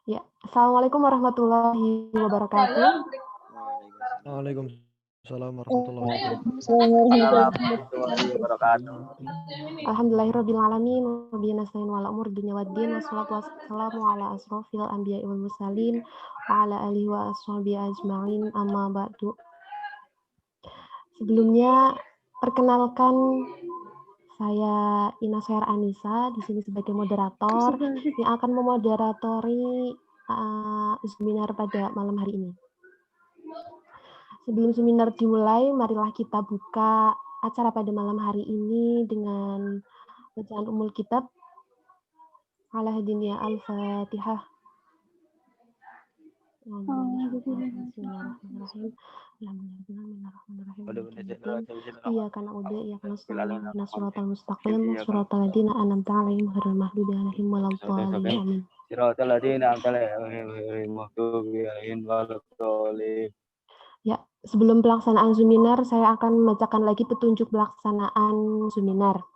Ya, Assalamualaikum warahmatullahi wabarakatuh. Waalaikumsalam warahmatullahi wabarakatuh. Warahmatullahi wabarakatuh. Alhamdulillahirrabbilalamin. Wabihi nasta'in wala umur dunya waddin. Wassalatu wassalamu ala asrofil anbiya'i wal mursalin. Wa ala alihi wa ashabihi ajma'in. Amma ba'du. Sebelumnya, perkenalkan saya Inasher Anissa di sini sebagai moderator yang akan memoderatori seminar pada malam hari ini. Sebelum seminar dimulai, marilah kita buka acara pada malam hari ini dengan bacaan Ummul Kitab. Ala hadiniya al-Fatihah. Bismillahirrahmanirrahim. Iyyaka na'budu wa iyyaka nasta'in. Ihdinas siratal mustaqim, siratal ladzina an'amta 'alaihim ghairil maghdubi 'alaihim waladdallin. Amin. Siratal ladzina an'amta 'alaihim ghairil maghdubi 'alaihim waladdallin. Ya, sebelum pelaksanaan seminar, saya akan membacakan lagi petunjuk pelaksanaan seminar.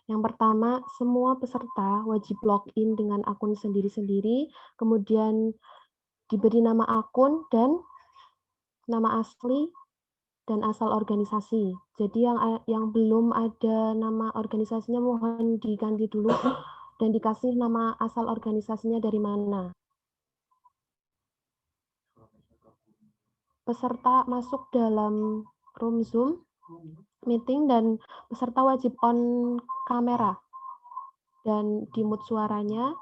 Yang pertama, semua peserta wajib login dengan akun sendiri-sendiri, kemudian diberi nama akun dan nama asli dan asal organisasi. Jadi yang belum ada nama organisasinya mohon diganti dulu dan dikasih nama asal organisasinya dari mana. Peserta masuk dalam room Zoom meeting dan peserta wajib on kamera dan di-mute suaranya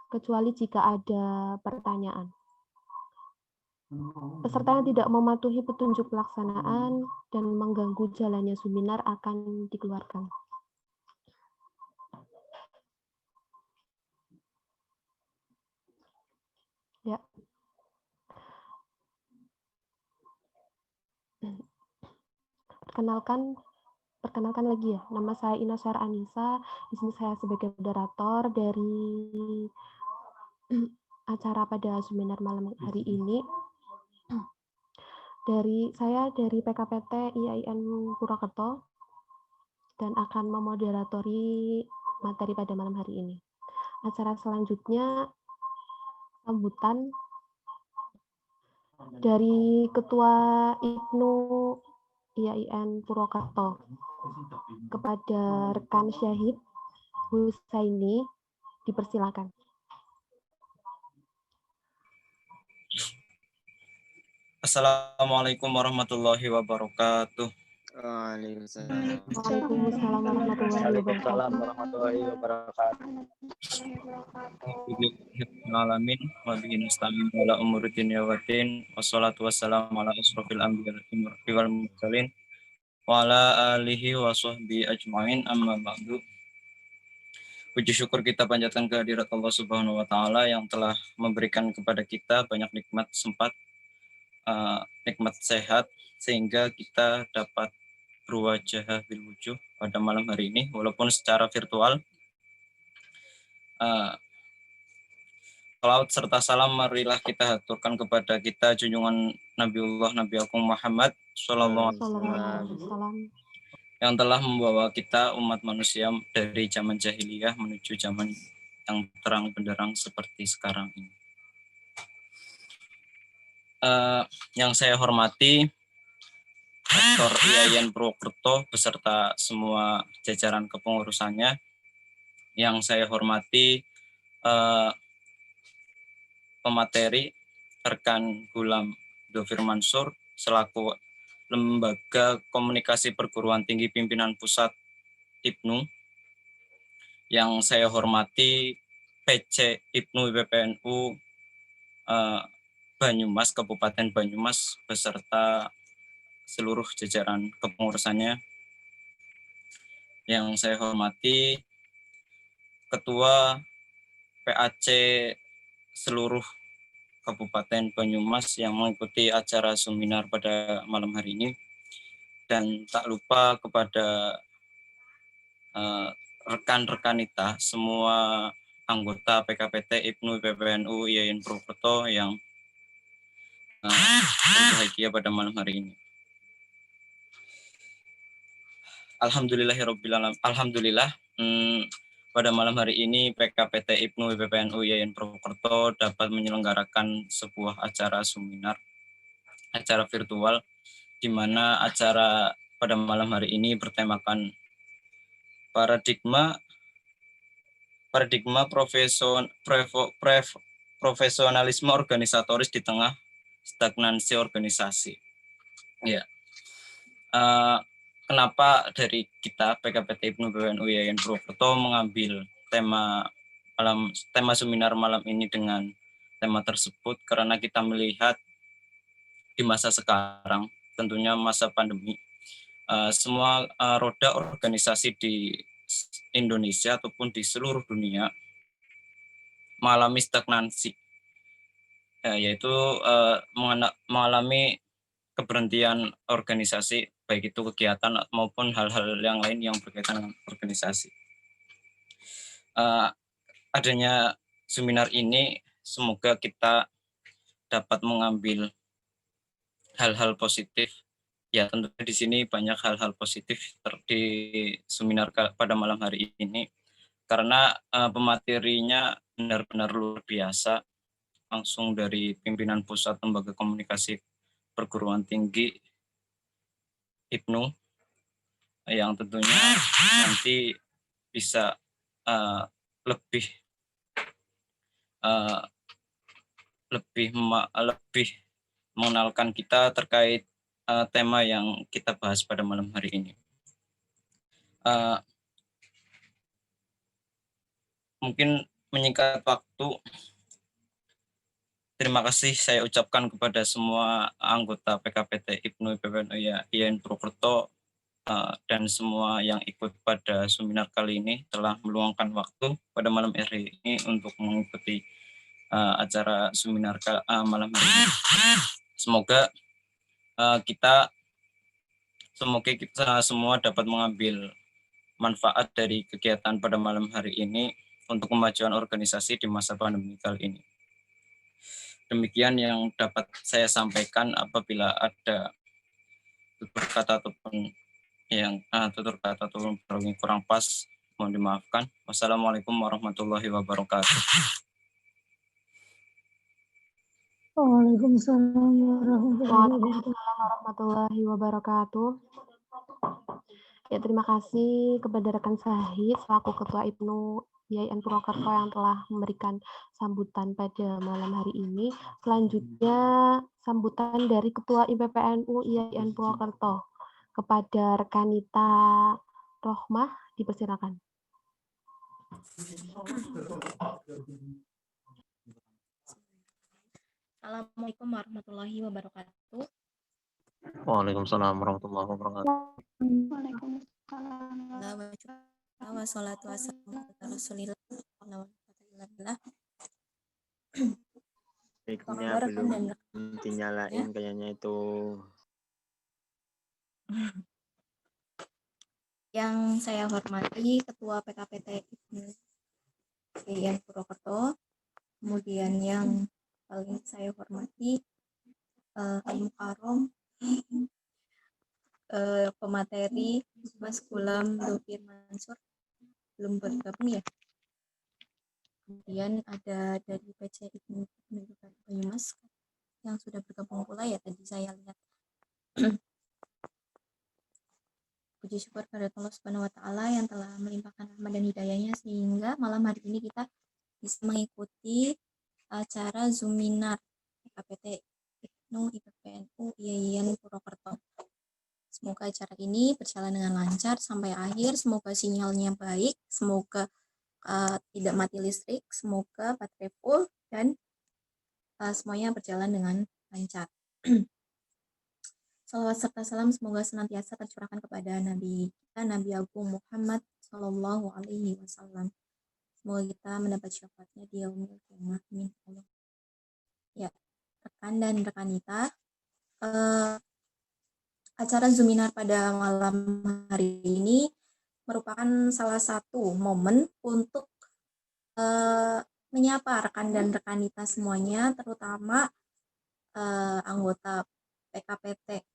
kecuali jika ada pertanyaan. Peserta yang tidak mematuhi petunjuk pelaksanaan dan mengganggu jalannya seminar akan dikeluarkan. Ya. Perkenalkan lagi ya, nama saya Inasher Anissa. Di sini saya sebagai moderator dari acara pada seminar malam hari ini. Saya dari PKPT IAIN Purwokerto dan akan memoderatori materi pada malam hari ini. Acara selanjutnya sambutan dari Ketua IPNU IAIN Purwokerto kepada rekan Syahid Husaini, dipersilakan. Assalamualaikum warahmatullahi wabarakatuh. Waalaikumsalam warahmatullahi wabarakatuh. Alamin wa bihi nasta'in ala umuri dunya waddin wassalatu wassalamu ala asrofil anbiya'i wal mursalin wa ala alihi wa sahbihi ajma'in amma ba'du. Puji syukur kita panjatkan kehadirat Allah Subhanahu wa taala yang telah memberikan kepada kita banyak nikmat nikmat sehat sehingga kita dapat berwajah bil wujuh pada malam hari ini walaupun secara virtual. Salawat serta salam marilah kita haturkan kepada kita junjungan Nabi Agung Muhammad sallallahu alaihi wasallam yang telah membawa kita umat manusia dari zaman jahiliyah menuju zaman yang terang benderang seperti sekarang ini. Yang saya hormati Rektor IAIN Purwokerto beserta semua jajaran kepengurusannya. Yang saya hormati pemateri rekan Gulam Dovir Mansur selaku Lembaga Komunikasi Perguruan Tinggi Pimpinan Pusat IPNU. Yang saya hormati PC IPNU IPPNU Banyumas, Kabupaten Banyumas beserta seluruh jajaran kepengurusannya. Yang saya hormati Ketua PAC seluruh Kabupaten Banyumas yang mengikuti acara seminar pada malam hari ini. Dan tak lupa kepada rekan-rekan kita, semua anggota PKPT IPNU IPPNU IAIN Purwokerto yang berbahagia pada malam hari ini. Alhamdulillah pada malam hari ini PKPT IPNU IPPNU IAIN Purwokerto dapat menyelenggarakan sebuah acara seminar, acara virtual, di mana acara pada malam hari ini bertemakan paradigma profesionalisme organisatoris di tengah stagnansi organisasi. Ya. Kenapa dari kita PKPT IPNU IPPNU IAIN Purwokerto mengambil tema seminar malam ini dengan tema tersebut? Karena kita melihat di masa sekarang, tentunya masa pandemi, semua roda organisasi di Indonesia ataupun di seluruh dunia mengalami stagnansi, yaitu mengalami keberhentian organisasi, baik itu kegiatan maupun hal-hal yang lain yang berkaitan dengan organisasi. Adanya seminar ini semoga kita dapat mengambil hal-hal positif. Ya, tentunya di sini banyak hal-hal positif di seminar pada malam hari ini, karena pematerinya benar-benar luar biasa, langsung dari pimpinan Pusat Lembaga Komunikasi Perguruan Tinggi IPNU, yang tentunya nanti bisa lebih mengenalkan kita terkait tema yang kita bahas pada malam hari ini. Mungkin menyingkat waktu, terima kasih saya ucapkan kepada semua anggota PKPT IPNU IPPNU IAIN Purwokerto dan semua yang ikut pada seminar kali ini telah meluangkan waktu pada malam hari ini untuk mengikuti acara seminar malam hari ini. Semoga kita semua dapat mengambil manfaat dari kegiatan pada malam hari ini untuk kemajuan organisasi di masa pandemi kali ini. Demikian yang dapat saya sampaikan. Apabila ada tutur kata ataupun kurang pas, mohon dimaafkan. Wassalamualaikum warahmatullahi wabarakatuh. Waalaikumsalam warahmatullahi wabarakatuh. Ya, terima kasih kepada rekan Sahid selaku Ketua IPNU IAIN Purwokerto yang telah memberikan sambutan pada malam hari ini. Selanjutnya sambutan dari Ketua IPPNU IAIN Purwokerto kepada rekanita Rohmah, dipersilakan. Assalamualaikum warahmatullahi wabarakatuh. Waalaikumsalam warahmatullahi wabarakatuh. Wassalatu wassalamu ala Rasulillah. Mic-nya belum dinyalain kayaknya itu. Yang saya hormati Ketua PKPT IPNU IAIN Purwokerto, kemudian yang paling saya hormati Al-Mukarram pemateri Mas Gulam Dufir Mansur, belum bergabung ya. Kemudian ada dari PC IPNU Banyumas yang sudah bergabung pula ya, tadi saya lihat. Puji syukur kepada Allah Subhanahu wa Ta'ala yang telah melimpahkan rahmat dan hidayahnya sehingga malam hari ini kita bisa mengikuti acara seminar PKPT IPNU IPPNU IAIN Purwokerto. Semoga acara ini berjalan dengan lancar sampai akhir, semoga sinyalnya baik, semoga tidak mati listrik, semoga baterai full, dan semuanya berjalan dengan lancar. Salawat serta salam semoga senantiasa tercurahkan kepada Nabi kita, Nabi Agung Muhammad Sallallahu Alaihi Wasallam. Semoga kita mendapat syafaatnya di yaumil qiyamah. Amin. Ya, rekan dan rekanita, acara seminar pada malam hari ini merupakan salah satu momen untuk menyapa rekan dan rekanita semuanya, terutama anggota PKPT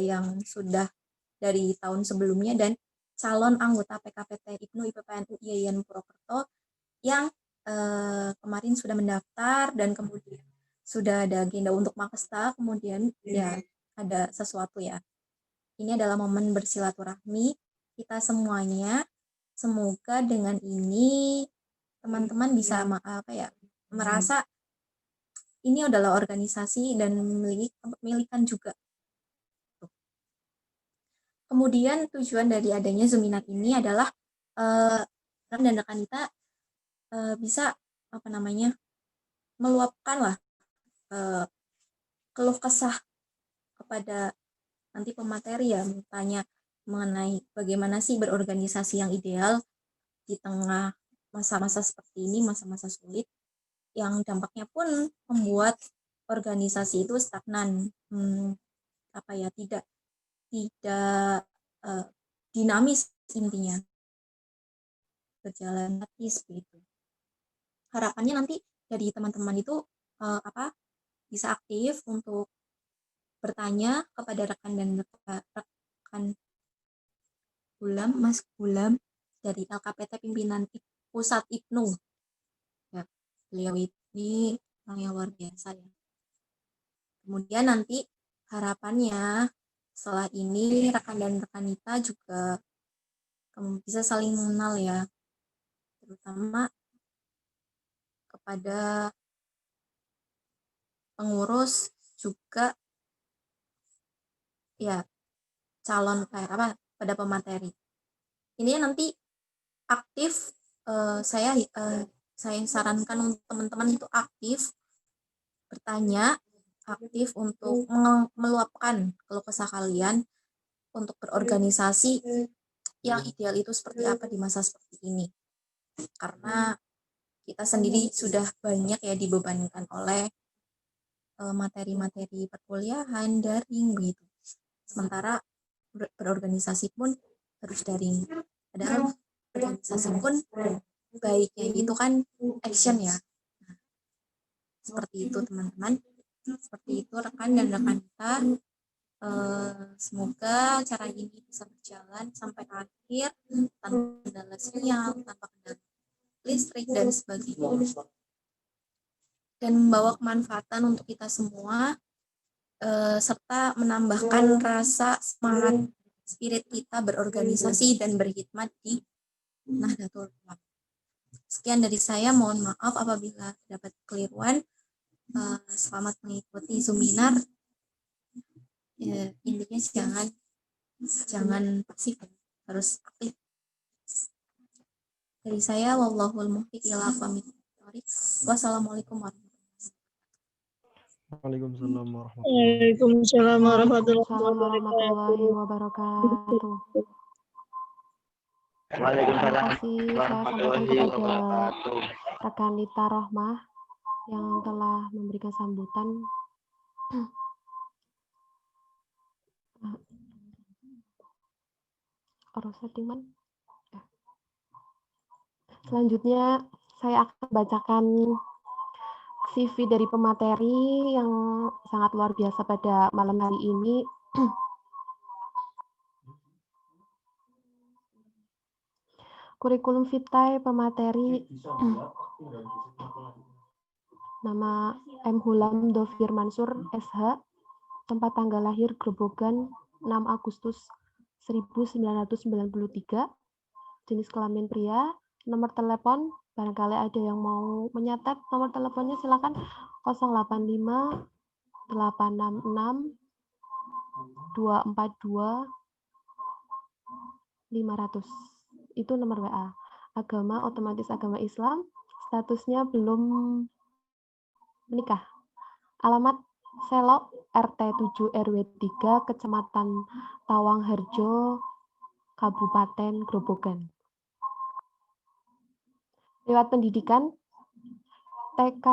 yang sudah dari tahun sebelumnya dan calon anggota PKPT IPNU IPPN UIN Purwokerto yang kemarin sudah mendaftar dan kemudian sudah ada agenda untuk Makesta, kemudian ya ada sesuatu ya. Ini adalah momen bersilaturahmi kita semuanya. Semoga dengan ini teman-teman bisa merasa ini adalah organisasi dan memilikan juga. Kemudian tujuan dari adanya Zoominar ini adalah rekan dan rekan kita bisa meluapkan lah keluh kesah kepada nanti pemateri ya, tanya mengenai bagaimana sih berorganisasi yang ideal di tengah masa-masa seperti ini, masa-masa sulit yang dampaknya pun membuat organisasi itu stagnan, tidak dinamis intinya, berjalan statis begitu. Harapannya nanti dari teman-teman itu bisa aktif untuk bertanya kepada rekan dan rekan Mas Gulam dari LKPT pimpinan pusat IPNU. Ya, beliau ini orang yang luar biasa ya. Kemudian nanti harapannya setelah ini rekan dan rekan kita juga bisa saling mengenal ya, terutama kepada pengurus juga ya, calon pada pemateri. Ini nanti aktif, saya sarankan untuk teman-teman itu aktif bertanya, aktif untuk meluapkan keluh kesah kalian untuk berorganisasi yang ideal itu seperti apa di masa seperti ini. Karena kita sendiri sudah banyak ya dibebankan oleh materi-materi perkuliahan daring begitu. Sementara berorganisasi pun harus daring. Padahal organisasi pun baiknya itu kan action ya. Nah, seperti itu teman-teman. Seperti itu rekan dan rekan kita. Semoga acara ini bisa berjalan sampai akhir tanpa kendala sinyal, tanpa kendala listrik dan sebagainya. Dan membawa kemanfaatan untuk kita semua, serta menambahkan rasa semangat spirit kita berorganisasi dan berkhidmat di Nahdlatul Ulama. Sekian dari saya, mohon maaf apabila dapat kekeliruan. Selamat mengikuti Zoominar. Intinya jangan pasif, harus aktif. Dari saya, wallahul muwaffiq ila aqwamit thoriq. Wassalamualaikum warahmatullahi Waalaikumsalam Waalaikumsalam warahmatullahi wabarakatuh. Terima kasih. Saya sampaikan kepada rekan Lita Rohmah yang telah memberikan sambutan. Selanjutnya saya akan bacakan CV dari pemateri yang sangat luar biasa pada malam hari ini. Kurikulum vitae pemateri nama M. Hulam Dovir Mansur, SH, tempat tanggal lahir Grobogan 6 Agustus 1993, jenis kelamin pria, nomor telepon, barangkali ada yang mau menyatet nomor teleponnya silakan 085 866 242 500. Itu nomor WA. Agama otomatis agama Islam, statusnya belum menikah. Alamat Selok RT 7 RW 3 Kecamatan Tawangharjo Kabupaten Grobogan. Lewat pendidikan TK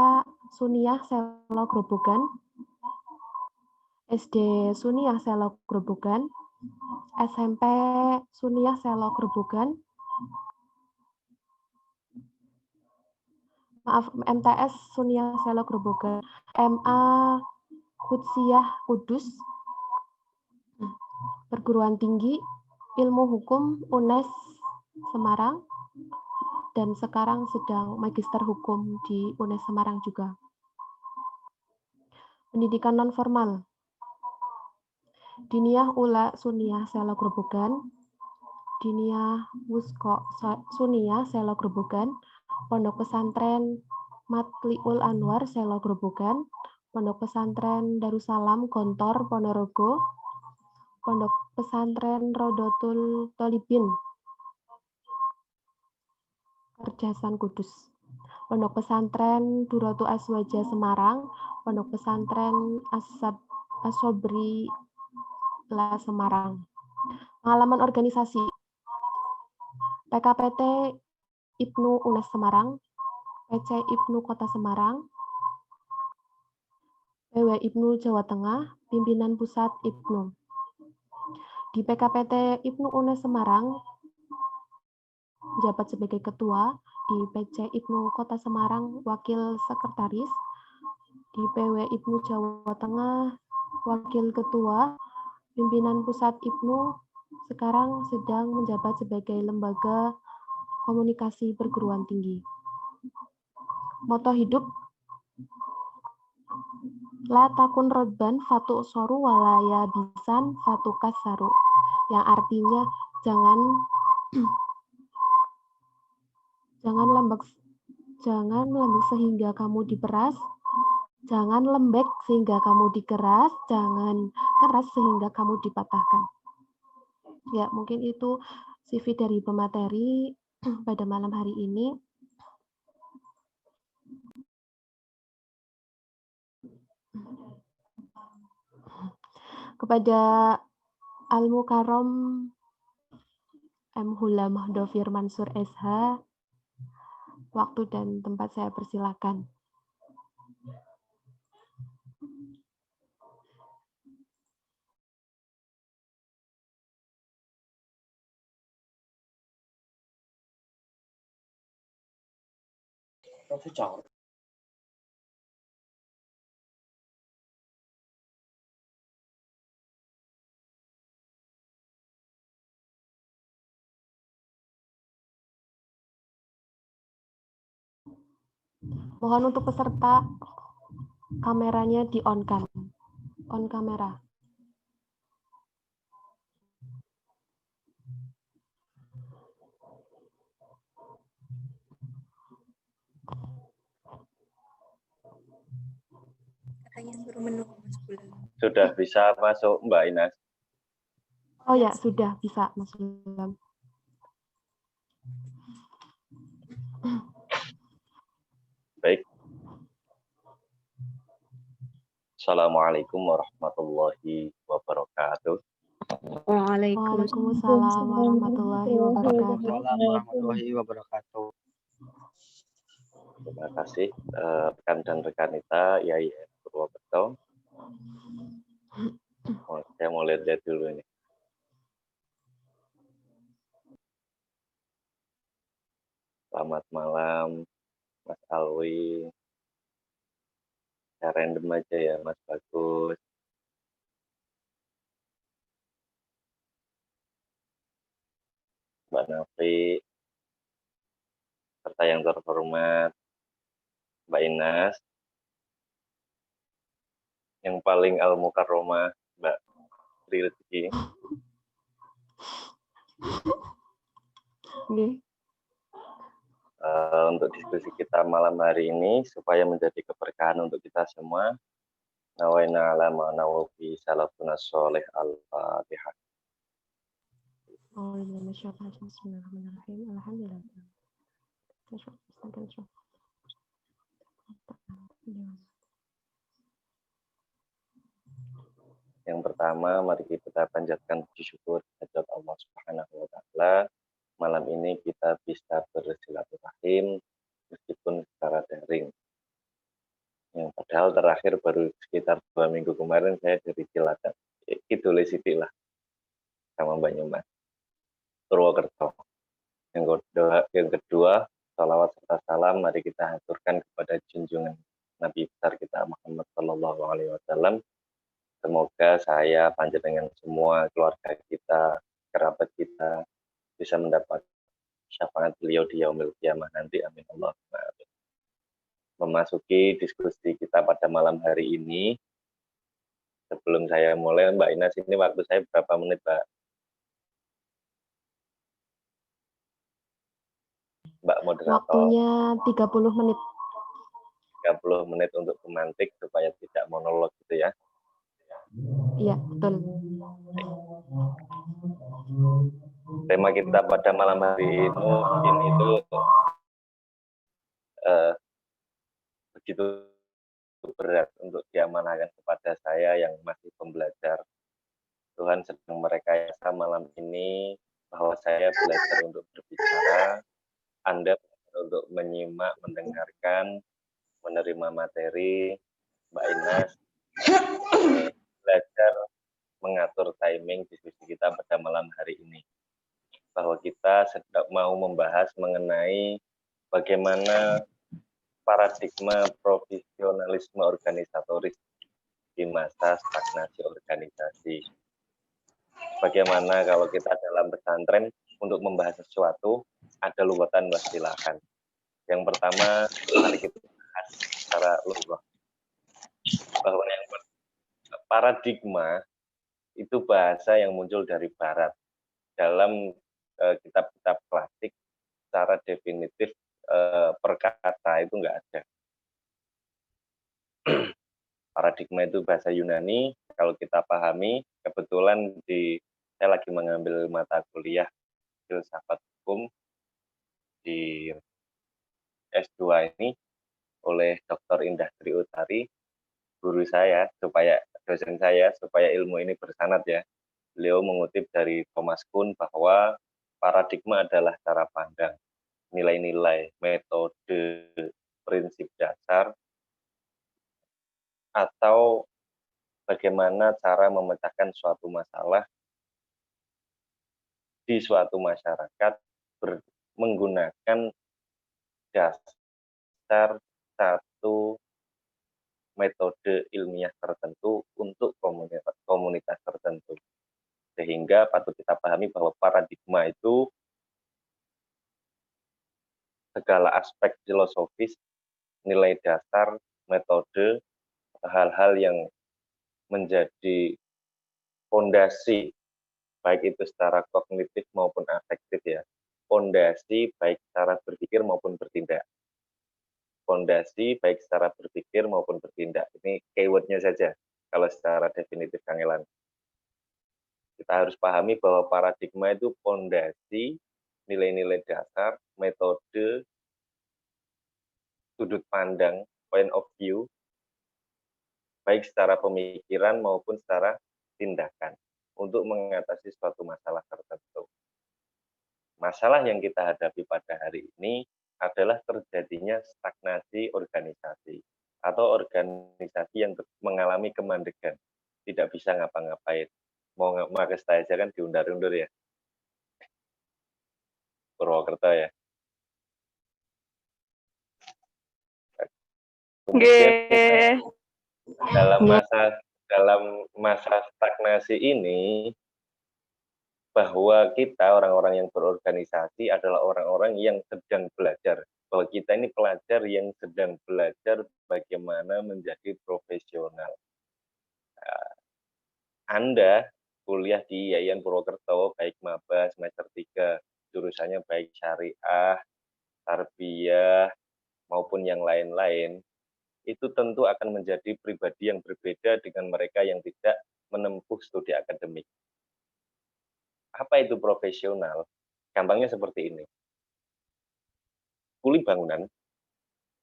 Suniah Selok Grobogan, SD Suniah Selok Grobogan, SMP Suniah Selok Grobogan, MTS Suniah Selok Grobogan, MA Kudsiyah Kudus, perguruan tinggi Ilmu Hukum UNES Semarang, dan sekarang sedang magister hukum di UNES Semarang juga. Pendidikan non-formal. Diniyah Ula Suniyah Selo Grobogan, Diniyah Wusko Suniyah Selo Grobogan, Pondok Pesantren Matliul Anwar Selo Grobogan, Pondok Pesantren Darussalam Gontor Ponorogo, Pondok Pesantren Rodotul Tolibin Kerjasan Kudus, Pondok Pesantren Duratu Aswaja Semarang, Pondok Pesantren Asobri La Semarang. Pengalaman organisasi. PKPT Ibnu UNES Semarang, PC Ibnu Kota Semarang, PW Ibnu Jawa Tengah, Pimpinan Pusat Ibnu. Di PKPT Ibnu UNES Semarang, menjabat sebagai ketua, di PC Ibnu Kota Semarang, wakil sekretaris, di PW Ibnu Jawa Tengah, wakil ketua, pimpinan pusat Ibnu, sekarang sedang menjabat sebagai lembaga komunikasi perguruan tinggi. Moto hidup, La takun rodban fatu soru walaya bisan fatu kasaru, yang artinya jangan lembek sehingga kamu diperas, jangan lembek sehingga kamu dikeras, jangan keras sehingga kamu dipatahkan. Ya, mungkin itu CV dari pemateri pada malam hari ini. Kepada Al-Mukarram M. Hulamah Dovir Mansur SH, waktu dan tempat saya persilakan. Mohon untuk peserta kameranya di-on-kan. On kamera. Katanya suruh menunggu Mas Bulan. Sudah bisa masuk Mbak Inas. Oh ya, sudah bisa Mas Ilham. Baik. Assalamualaikum warahmatullahi wabarakatuh. Waalaikumsalam warahmatullahi wabarakatuh. Waalaikumsalam warahmatullahi wabarakatuh. Terima kasih rekan dan rekanita IAIN Purwokerto. Saya mau lihat-lihat dulu ini. Selamat malam Mas Alwi. Saya random aja ya Mas Bagus. Mbak Nafi, serta yang terhormat Mbak Inas, yang paling al-mukarromah Mbak Tri Rezeki. Untuk diskusi kita malam hari ini supaya menjadi keberkahan untuk kita semua. Nawaina ala ma nawafi salafuna sholih al-fatihah. Bismillahirrahmanirrahim. Alhamdulillah. Yang pertama, mari kita panjatkan puji syukur kehadirat Allah Subhanahu wa taala. Malam ini kita bisa bersilaturahim meskipun secara daring. Yang padahal terakhir baru sekitar 2 minggu kemarin saya dari Cilacap, Kidul Siti lah, sama Banyumas, Purwokerto. Yang kedua, salawat serta salam mari kita haturkan kepada junjungan Nabi besar kita Muhammad Sallallahu Alaihi Wasallam. Semoga saya, panjenengan semua, keluarga kita, kerabat kita bisa mendapat syafaat beliau di yaumil qiyamah nanti. Amin Allahumma amin. Memasuki diskusi kita pada malam hari ini, sebelum saya mulai, Mbak Inas, ini waktu saya berapa menit, Mbak? Mbak moderator. Waktunya 30 menit. 30 menit untuk pemantik supaya tidak monolog gitu ya. Iya, betul. Tema kita pada malam hari ini itu begitu berat untuk diamanahkan kepada saya yang masih pembelajar. Tuhan sedang merekayasa malam ini bahwa saya belajar untuk berbicara, Anda untuk menyimak, mendengarkan, menerima materi, Mbak Inas, belajar mengatur timing diskusi kita pada malam hari ini. Bahwa kita sedang mau membahas mengenai bagaimana paradigma profesionalisme organisatoris di masa stagnasi organisasi. Bagaimana kalau kita dalam pesantren untuk membahas sesuatu, ada luwetan, silakan. Yang pertama, mari kita bahas secara luwes bahwa yang paradigma itu bahasa yang muncul dari barat. Dalam kitab-kitab klasik secara definitif per kata itu enggak ada. Paradigma itu bahasa Yunani. Kalau kita pahami, kebetulan saya lagi mengambil mata kuliah filsafat hukum di S2 ini oleh Dr. Indah Tri Utari, guru saya, dosen saya, supaya ilmu ini bersanad ya. Beliau mengutip dari Thomas Kuhn bahwa paradigma adalah cara pandang, nilai-nilai, metode, prinsip dasar, atau bagaimana cara memecahkan suatu masalah di suatu masyarakat menggunakan dasar satu metode ilmiah tertentu untuk komunitas tertentu. Sehingga patut kita pahami bahwa paradigma itu segala aspek filosofis, nilai dasar, metode, hal-hal yang menjadi fondasi, baik itu secara kognitif maupun afektif ya. Fondasi baik secara berpikir maupun bertindak. Fondasi baik secara berpikir maupun bertindak. Ini keywordnya saja, kalau secara definitif Kang Elan. Kita harus pahami bahwa paradigma itu fondasi, nilai-nilai dasar, metode, sudut pandang, point of view, baik secara pemikiran maupun secara tindakan untuk mengatasi suatu masalah tertentu. Masalah yang kita hadapi pada hari ini adalah terjadinya stagnasi organisasi atau organisasi yang mengalami kemandegan, tidak bisa ngapa-ngapain. Mau pakai aja kan diundur-undur ya. Purwokerto ya. Kemudian dalam masa stagnasi ini, bahwa kita orang-orang yang berorganisasi adalah orang-orang yang sedang belajar. Bahwa kita ini pelajar yang sedang belajar bagaimana menjadi profesional. Anda kuliah di Yayan Purwokerto, baik maba semester 3, jurusannya baik syariah, tarbiyah, maupun yang lain-lain, itu tentu akan menjadi pribadi yang berbeda dengan mereka yang tidak menempuh studi akademik. Apa itu profesional? Gampangnya seperti ini. Kuli bangunan,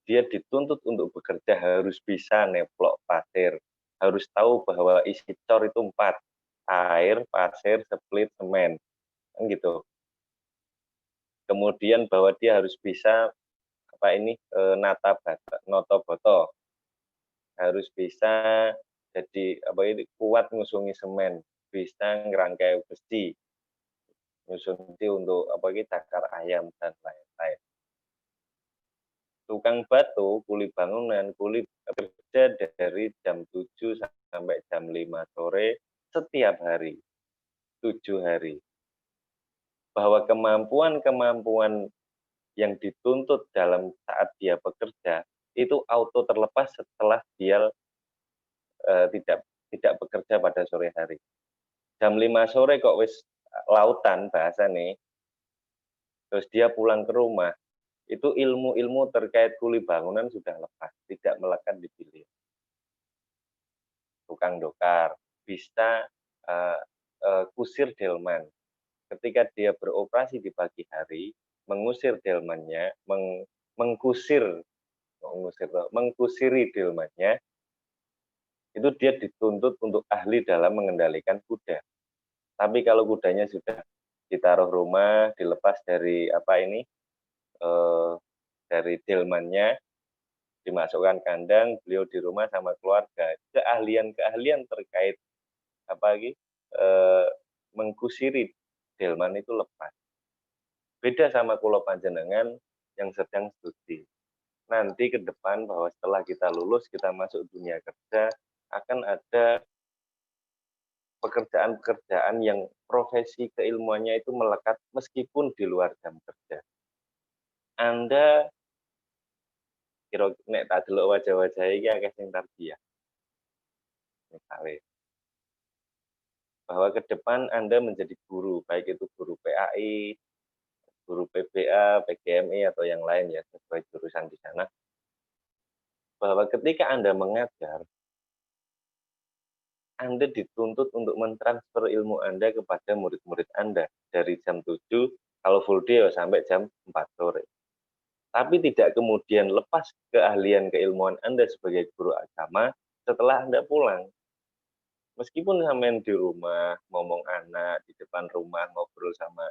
dia dituntut untuk bekerja harus bisa neplok pasir, harus tahu bahwa isi cor itu 4, air, pasir, split, semen, kan gitu. Kemudian bahwa dia harus bisa noto boto, harus bisa jadi kuat ngusungi semen, bisa ngerangkai besi, nyusunti untuk takar ayam dan lain-lain. Tukang batu, kuli bangunan, kuli kerja dari jam 7 sampai jam 5 sore setiap hari, 7 hari. bahwa kemampuan-kemampuan yang dituntut dalam saat dia bekerja itu auto terlepas setelah dia tidak bekerja pada sore hari. Jam 5 sore kok wis lautan bahasa nih, terus dia pulang ke rumah, itu ilmu-ilmu terkait kuli bangunan sudah lepas, tidak melekat di hilir. Tukang dokar bisa kusir delman. Ketika dia beroperasi di pagi hari, mengusir delmannya, mengkusiri delmannya, itu dia dituntut untuk ahli dalam mengendalikan kuda. Tapi kalau kudanya sudah ditaruh rumah, dilepas dari dari delmannya, dimasukkan kandang, beliau di rumah sama keluarga. Keahlian terkait mengkusiri delman itu lepas. Beda sama kula panjenengan yang sedang studi. Nanti ke depan bahwa setelah kita lulus, kita masuk dunia kerja, akan ada pekerjaan-pekerjaan yang profesi keilmuannya itu melekat meskipun di luar jam kerja. Anda kira nek tak delok wajah-wajah iki akeh sing tarbiyah. Misalnya bahwa ke depan Anda menjadi guru, baik itu guru PAI, guru PBA, PGMI atau yang lain ya sesuai jurusan di sana. Bahwa ketika Anda mengajar, Anda dituntut untuk mentransfer ilmu Anda kepada murid-murid Anda dari jam 7 kalau full day sampai jam 4 sore. Tapi tidak kemudian lepas keahlian keilmuan Anda sebagai guru agama setelah Anda pulang. Meskipun sampean di rumah ngomong anak di depan rumah ngobrol sama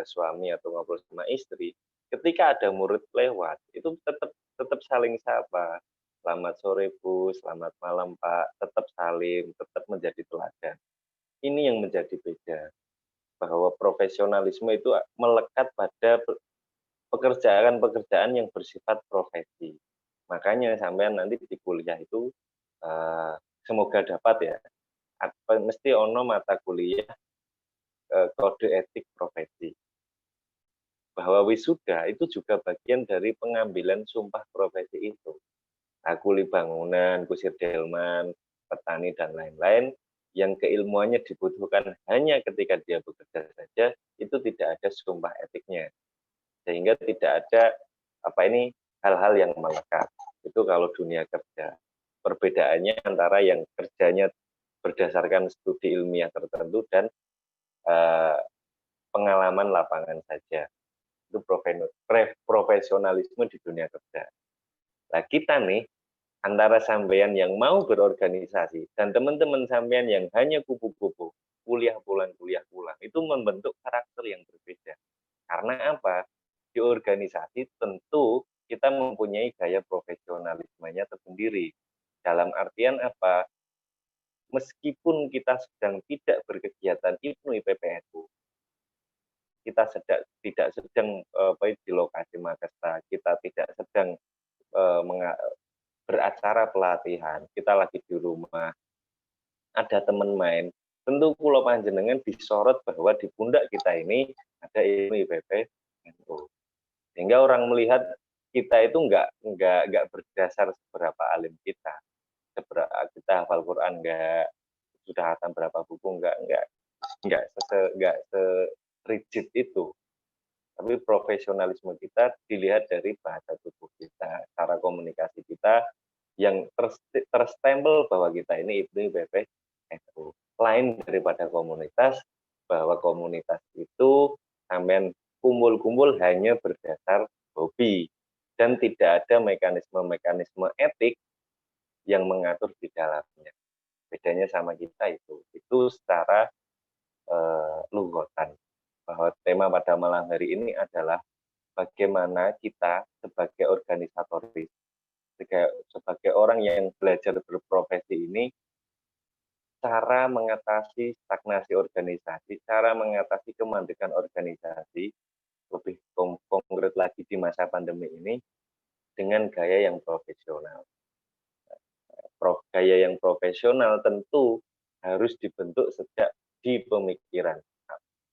suami atau ngobrol sama istri, ketika ada murid lewat itu tetap saling sapa. Selamat sore Bu, selamat malam Pak, tetap salim, tetap menjadi teladan. Ini yang menjadi beda, bahwa profesionalisme itu melekat pada pekerjaan-pekerjaan yang bersifat profesi. Makanya sampean nanti di kuliah itu semoga dapat ya, mesti ono mata kuliah kode etik profesi. Bahwa wisuda itu juga bagian dari pengambilan sumpah profesi itu. Kuli bangunan, kusir delman, petani, dan lain-lain, yang keilmuannya dibutuhkan hanya ketika dia bekerja saja, itu tidak ada sumpah etiknya. Sehingga tidak ada hal-hal yang melekat. Itu kalau dunia kerja. Perbedaannya antara yang kerjanya berdasarkan studi ilmiah tertentu dan pengalaman lapangan saja. Itu profesionalisme di dunia kerja. Nah, kita nih, antara sampean yang mau berorganisasi dan teman-teman sampean yang hanya kupu-kupu, kuliah pulang, itu membentuk karakter yang berbeda. Karena apa? Di organisasi tentu kita mempunyai gaya profesionalismenya tersendiri. Dalam artian apa? Meskipun kita sedang tidak berkegiatan IPNU IPPNU, kita tidak sedang di lokasi Makassar, kita tidak sedang beracara pelatihan, kita lagi di rumah, ada teman main, tentu kula panjenengan disorot bahwa di pundak kita ini ada ilmu IPPNU. Sehingga orang melihat kita itu enggak berdasar seberapa alim kita hafal Quran enggak, sudah hatam berapa buku enggak se-rigid itu. Tapi profesionalisme kita dilihat dari bahasa tubuh kita, cara komunikasi kita yang terstempel bahwa kita ini IPNU IPPNU. Lain daripada komunitas, bahwa komunitas itu sampean kumpul-kumpul hanya berdasar hobi dan tidak ada mekanisme etik yang mengatur di dalamnya. Bedanya sama kita itu secara lughatan. Bahwa tema pada malam hari ini adalah bagaimana kita sebagai organisatoris, sebagai orang yang belajar berprofesi ini, cara mengatasi stagnasi organisasi, cara mengatasi kemandekan organisasi, lebih konkret lagi di masa pandemi ini, dengan gaya yang profesional. Gaya yang profesional tentu harus dibentuk sejak di pemikiran.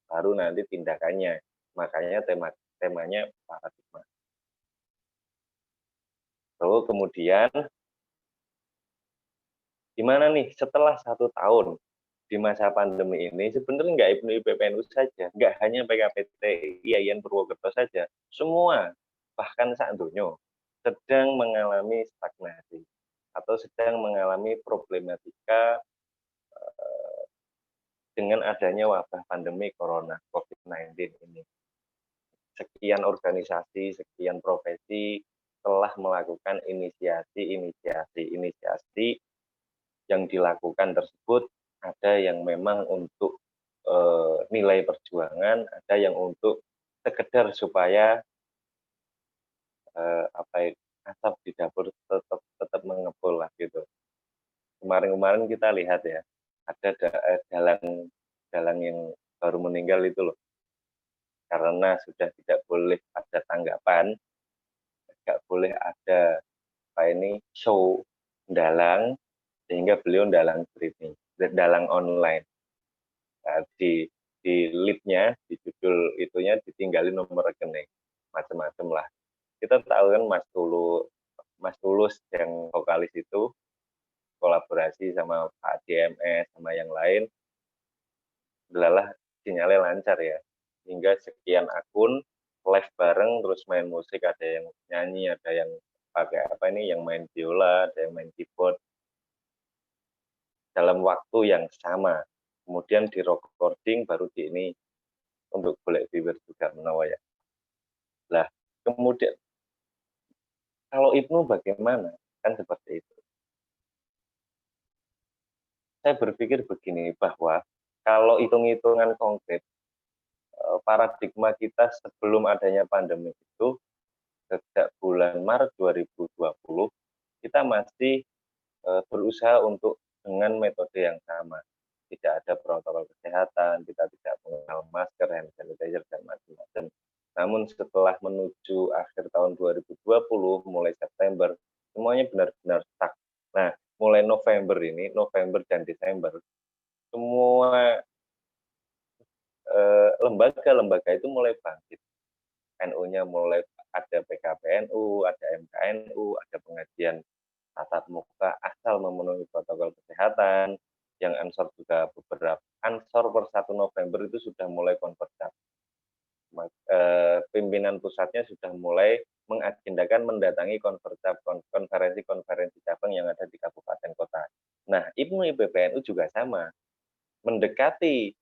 baru nanti tindakannya. Makanya temanya paradigma. Lalu kemudian gimana nih setelah 1 tahun di masa pandemi ini, sebenarnya nggak IPNU IPPNU saja, nggak hanya PKPT IAIN Purwokerto saja, semua bahkan sak donya sedang mengalami stagnasi atau sedang mengalami problematika dengan adanya wabah pandemi corona COVID-19 ini. Sekian organisasi, sekian profesi telah melakukan inisiasi yang dilakukan tersebut, ada yang memang untuk nilai perjuangan, ada yang untuk sekedar supaya asap di dapur tetap mengepul lah gitu. Kemarin kita lihat ya, ada dalang yang baru meninggal itu loh, karena sudah tidak boleh ada tanggapan, tidak boleh ada show dalang, sehingga beliau dalang streaming, dalang online. Nah, di lead-nya, di judul itunya ditinggalin nomor rekening, macam-macam lah. Kita tahu kan Mas Tulus yang vokalis itu kolaborasi sama Pak DMS sama yang lain, adalah sinyalnya lancar ya, hingga sekian akun live bareng terus main musik, ada yang nyanyi, ada yang pakai yang main biola, ada yang main keyboard dalam waktu yang sama. Kemudian di recording baru di ini untuk golek viewer juga menawa ya. Lah, kemudian kalau IPNU bagaimana? Kan seperti itu. Saya berpikir begini, bahwa kalau hitung-hitungan konkret, paradigma kita sebelum adanya pandemi itu, sejak bulan Maret 2020, kita masih berusaha untuk dengan metode yang sama. Tidak ada protokol kesehatan, kita tidak mengenal masker, hand sanitizer, dan macam-macam. Namun setelah menuju akhir tahun 2020, mulai September, semuanya benar-benar stuck. Nah, mulai November dan Desember, semua lembaga-lembaga itu mulai bangkit. NU-nya mulai ada PKPNU, ada MKNU, ada pengajian tatap muka asal memenuhi protokol kesehatan. Yang Ansor juga beberapa, Ansor per 1 November itu sudah mulai konversi. Pimpinan pusatnya sudah mulai mengagendakan mendatangi konferensi-konferensi cabang yang ada di kabupaten kota. Nah, IPNU IPPNU juga sama. Mendekati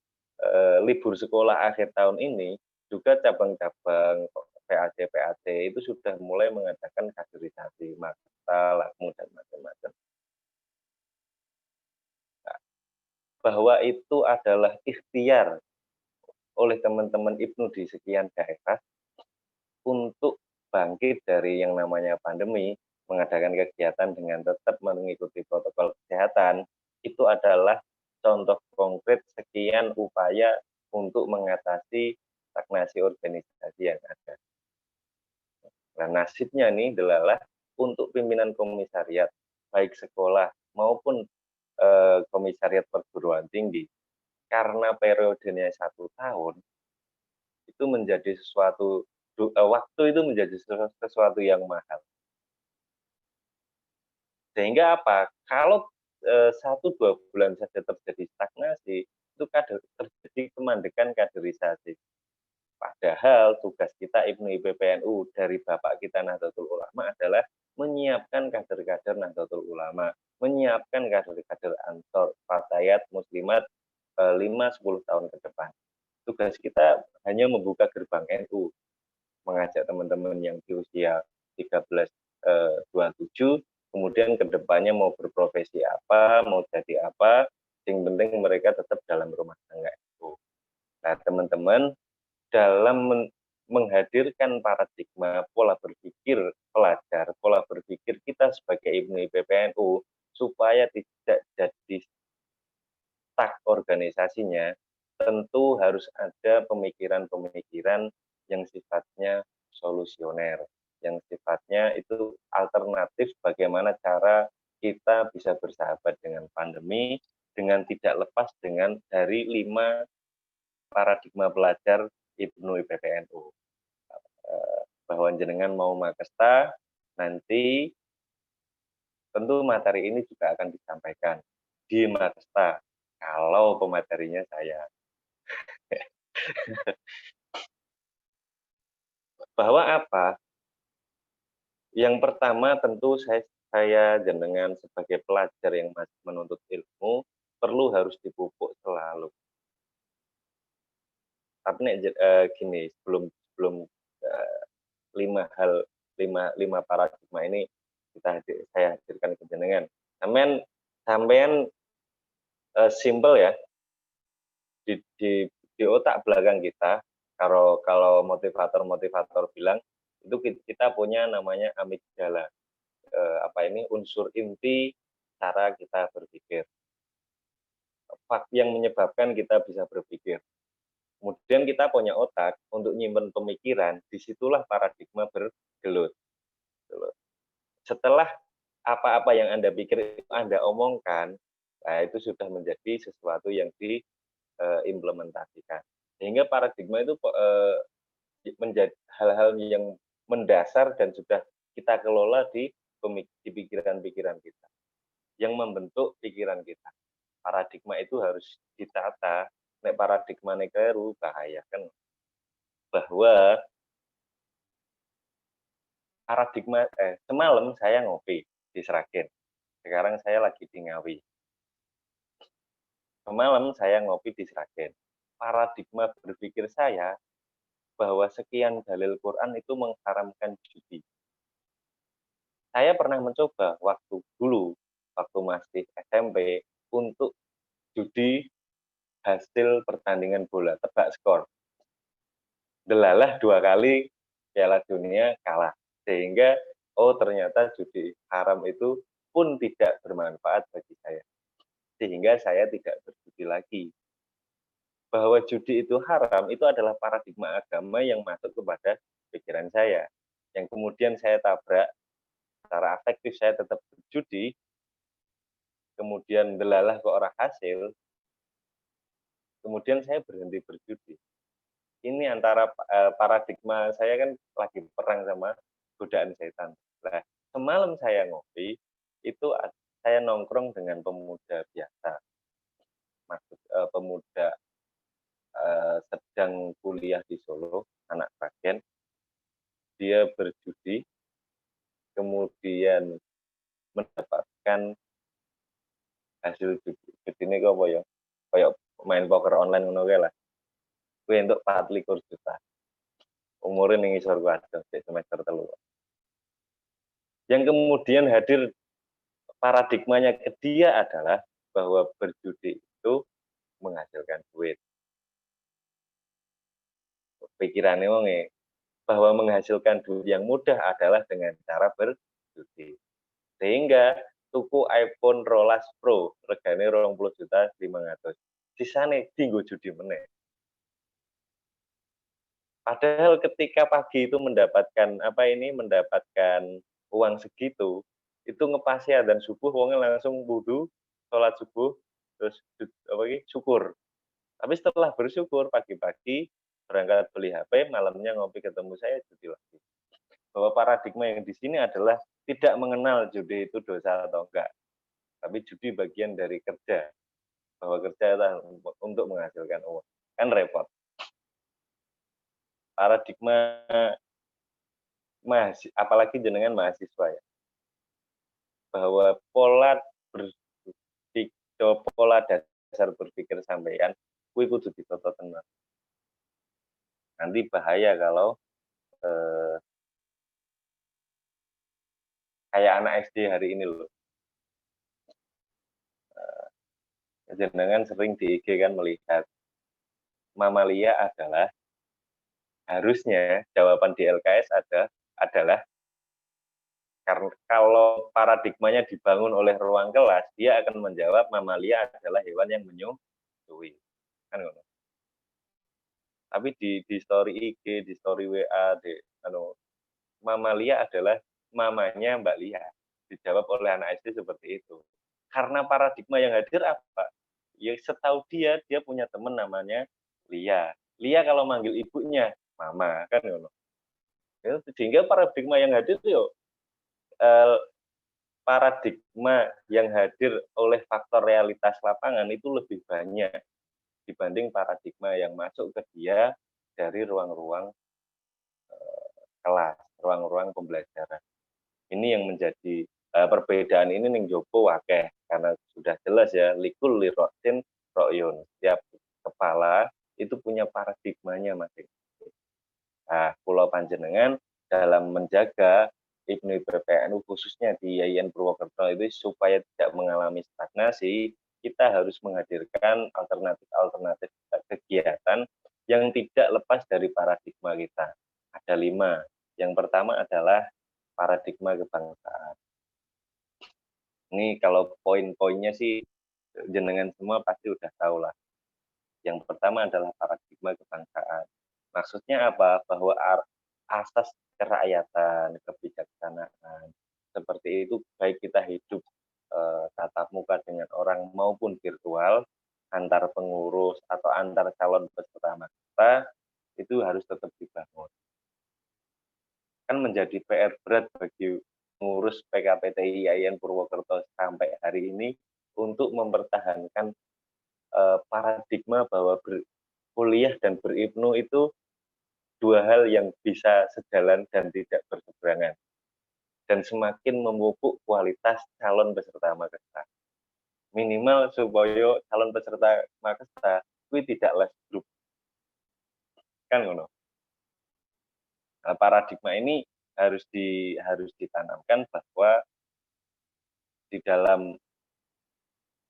libur sekolah akhir tahun ini, juga cabang-cabang PAC itu sudah mulai mengadakan kaderisasi, makta, lakmu, dan macam-macam. Nah, bahwa itu adalah ikhtiar oleh teman-teman IPNU di sekian daerah untuk bangkit dari yang namanya pandemi, mengadakan kegiatan dengan tetap mengikuti protokol kesehatan, itu adalah contoh konkret sekian upaya untuk mengatasi stagnasi organisasi yang ada. Nah, nasibnya nih adalah untuk pimpinan komisariat, baik sekolah maupun komisariat perguruan tinggi, karena periodenya 1 tahun, itu menjadi waktu itu menjadi sesuatu yang mahal. Sehingga apa? Kalau 1-2 bulan saja terjadi stagnasi, itu terjadi kemandekan kaderisasi. Padahal tugas kita IPNU IPPNU dari Bapak kita Nahdlatul Ulama adalah menyiapkan kader-kader Nahdlatul Ulama, menyiapkan kader-kader Ansor, Fatayat, Muslimat 5-10 tahun ke depan. Tugas kita hanya membuka gerbang NU, mengajak teman-teman yang di usia 13-27, kemudian ke depannya mau berprofesi apa, mau jadi apa, yang penting mereka tetap dalam rumah tangga itu. Nah, teman-teman, dalam menghadirkan paradigma pola berpikir pelajar, pola berpikir kita sebagai IPNU IPPNU, supaya tidak jadi stuck organisasinya, tentu harus ada pemikiran-pemikiran yang sifatnya solusioner, yang sifatnya itu alternatif bagaimana cara kita bisa bersahabat dengan pandemi dengan tidak lepas dari 5 paradigma pelajar Ibnu IPPNU. Bahwa jenengan mau makesta, nanti tentu materi ini juga akan disampaikan di makesta kalau pematerinya saya. Bahwa apa? Yang pertama tentu saya jenengan sebagai pelajar yang masih menuntut ilmu perlu harus dipupuk selalu. Tapi gini, sebelum lima paradigma ini saya hadirkan ke jenengan. Sampean simple ya di otak belakang kita. Kalau motivator bilang itu kita punya namanya amigdala. Unsur inti cara kita berpikir. Yang menyebabkan kita bisa berpikir. Kemudian kita punya otak untuk nyimpen pemikiran, disitulah paradigma bergelut. Setelah apa-apa yang Anda pikir, Anda omongkan, nah itu sudah menjadi sesuatu yang diimplementasikan. Sehingga paradigma itu menjadi hal-hal yang mendasar dan sudah kita kelola di pikiran-pikiran kita, yang membentuk pikiran kita. Paradigma itu harus ditata. Nek paradigma keliru bahaya kan, bahwa paradigma semalam saya ngopi di Sragen, sekarang saya lagi di Ngawi. Semalam saya ngopi di Sragen, paradigma berpikir saya bahwa sekian dalil Quran itu mengharamkan judi. Saya pernah mencoba waktu masih SMP untuk judi hasil pertandingan bola, tebak skor. Delalah 2 kali Piala Dunia kalah. Sehingga, ternyata judi haram itu pun tidak bermanfaat bagi saya. Sehingga saya tidak berjudi lagi. Bahwa judi itu haram, itu adalah paradigma agama yang masuk kepada pikiran saya. Yang kemudian saya tabrak, secara afektif saya tetap berjudi, kemudian delalah ke orang hasil, kemudian saya berhenti berjudi. Ini antara paradigma saya kan lagi perang sama godaan setan. Nah, semalam saya ngopi, itu saya nongkrong dengan pemuda biasa. Pemuda sedang kuliah di Solo, anak Sragen. Dia berjudi, kemudian mendapatkan hasil judi ini kok ya? Kayak main poker online ngono lah. Kuwi entuk 24 juta. Umure ning isor ku ada semester 3. Yang kemudian hadir paradigmanya ke dia adalah bahwa berjudi itu menghasilkan duit. Pikirannya wonge bahwa menghasilkan duit yang mudah adalah dengan cara berjudi. Sehingga tuku iPhone 12 Pro regane 20.500.000. Sisane dienggo judi meneh. Padahal ketika pagi itu mendapatkan uang segitu, itu ngepasi adzan subuh, wongnya langsung wudu, sholat subuh, terus syukur. Tapi setelah bersyukur pagi-pagi berangkat beli HP, malamnya ngopi ketemu saya judi lagi. Bahwa paradigma yang di sini adalah tidak mengenal judi itu dosa atau enggak, tapi judi bagian dari kerja. Bahwa kerja adalah untuk menghasilkan uang. Kan repot. Paradigma apalagi jenengan mahasiswa ya, bahwa pola dasar berpikir sampeyan kuwi kudu ditata tenan. Nanti bahaya kalau kayak anak SD hari ini loh. Jenengan sering di IG kan melihat mamalia adalah harusnya jawaban di LKS adalah karena kalau paradigmanya dibangun oleh ruang kelas, dia akan menjawab mamalia adalah hewan yang menyusui. Kan ngono. Tapi di story IG, di story WA, mamalia adalah mamanya Mbak Lia. Dijawab oleh anak SD seperti itu. Karena paradigma yang hadir apa? Ya setahu dia punya teman namanya Lia. Lia kalau manggil ibunya mama kan ngono. Sehingga paradigma yang hadir yo paradigma yang hadir oleh faktor realitas lapangan itu lebih banyak dibanding paradigma yang masuk ke dia dari ruang-ruang kelas, ruang-ruang pembelajaran. Ini yang menjadi perbedaan ini ning jopo wakeh karena sudah jelas ya likul liroksin royun. Setiap kepala itu punya paradigmanya masing-masing. Nah, Pulau Panjenengan dalam menjaga Ibnu PPNU khususnya di Yayan Purwokerto itu supaya tidak mengalami stagnasi, kita harus menghadirkan alternatif-alternatif kegiatan yang tidak lepas dari paradigma kita. Ada 5. Yang pertama adalah paradigma kebangsaan. Ini kalau poin-poinnya sih jenengan semua pasti udah tahu lah. Yang pertama adalah paradigma kebangsaan. Maksudnya apa? Bahwa asas kerakyatan, kebijaksanaan, seperti itu baik kita hidup tatap muka dengan orang maupun virtual, antar pengurus atau antar calon peserta kita, itu harus tetap dibangun. Kan menjadi PR berat bagi pengurus PKPTI Yayan Purwokerto sampai hari ini untuk mempertahankan paradigma bahwa berkuliah dan beribnu itu dua hal yang bisa sejalan dan tidak berseberangan, dan semakin memupuk kualitas calon peserta Makesta. Minimal supaya calon peserta Makesta itu tidak les grup, kan ngono. Nah, paradigma ini harus ditanamkan bahwa di dalam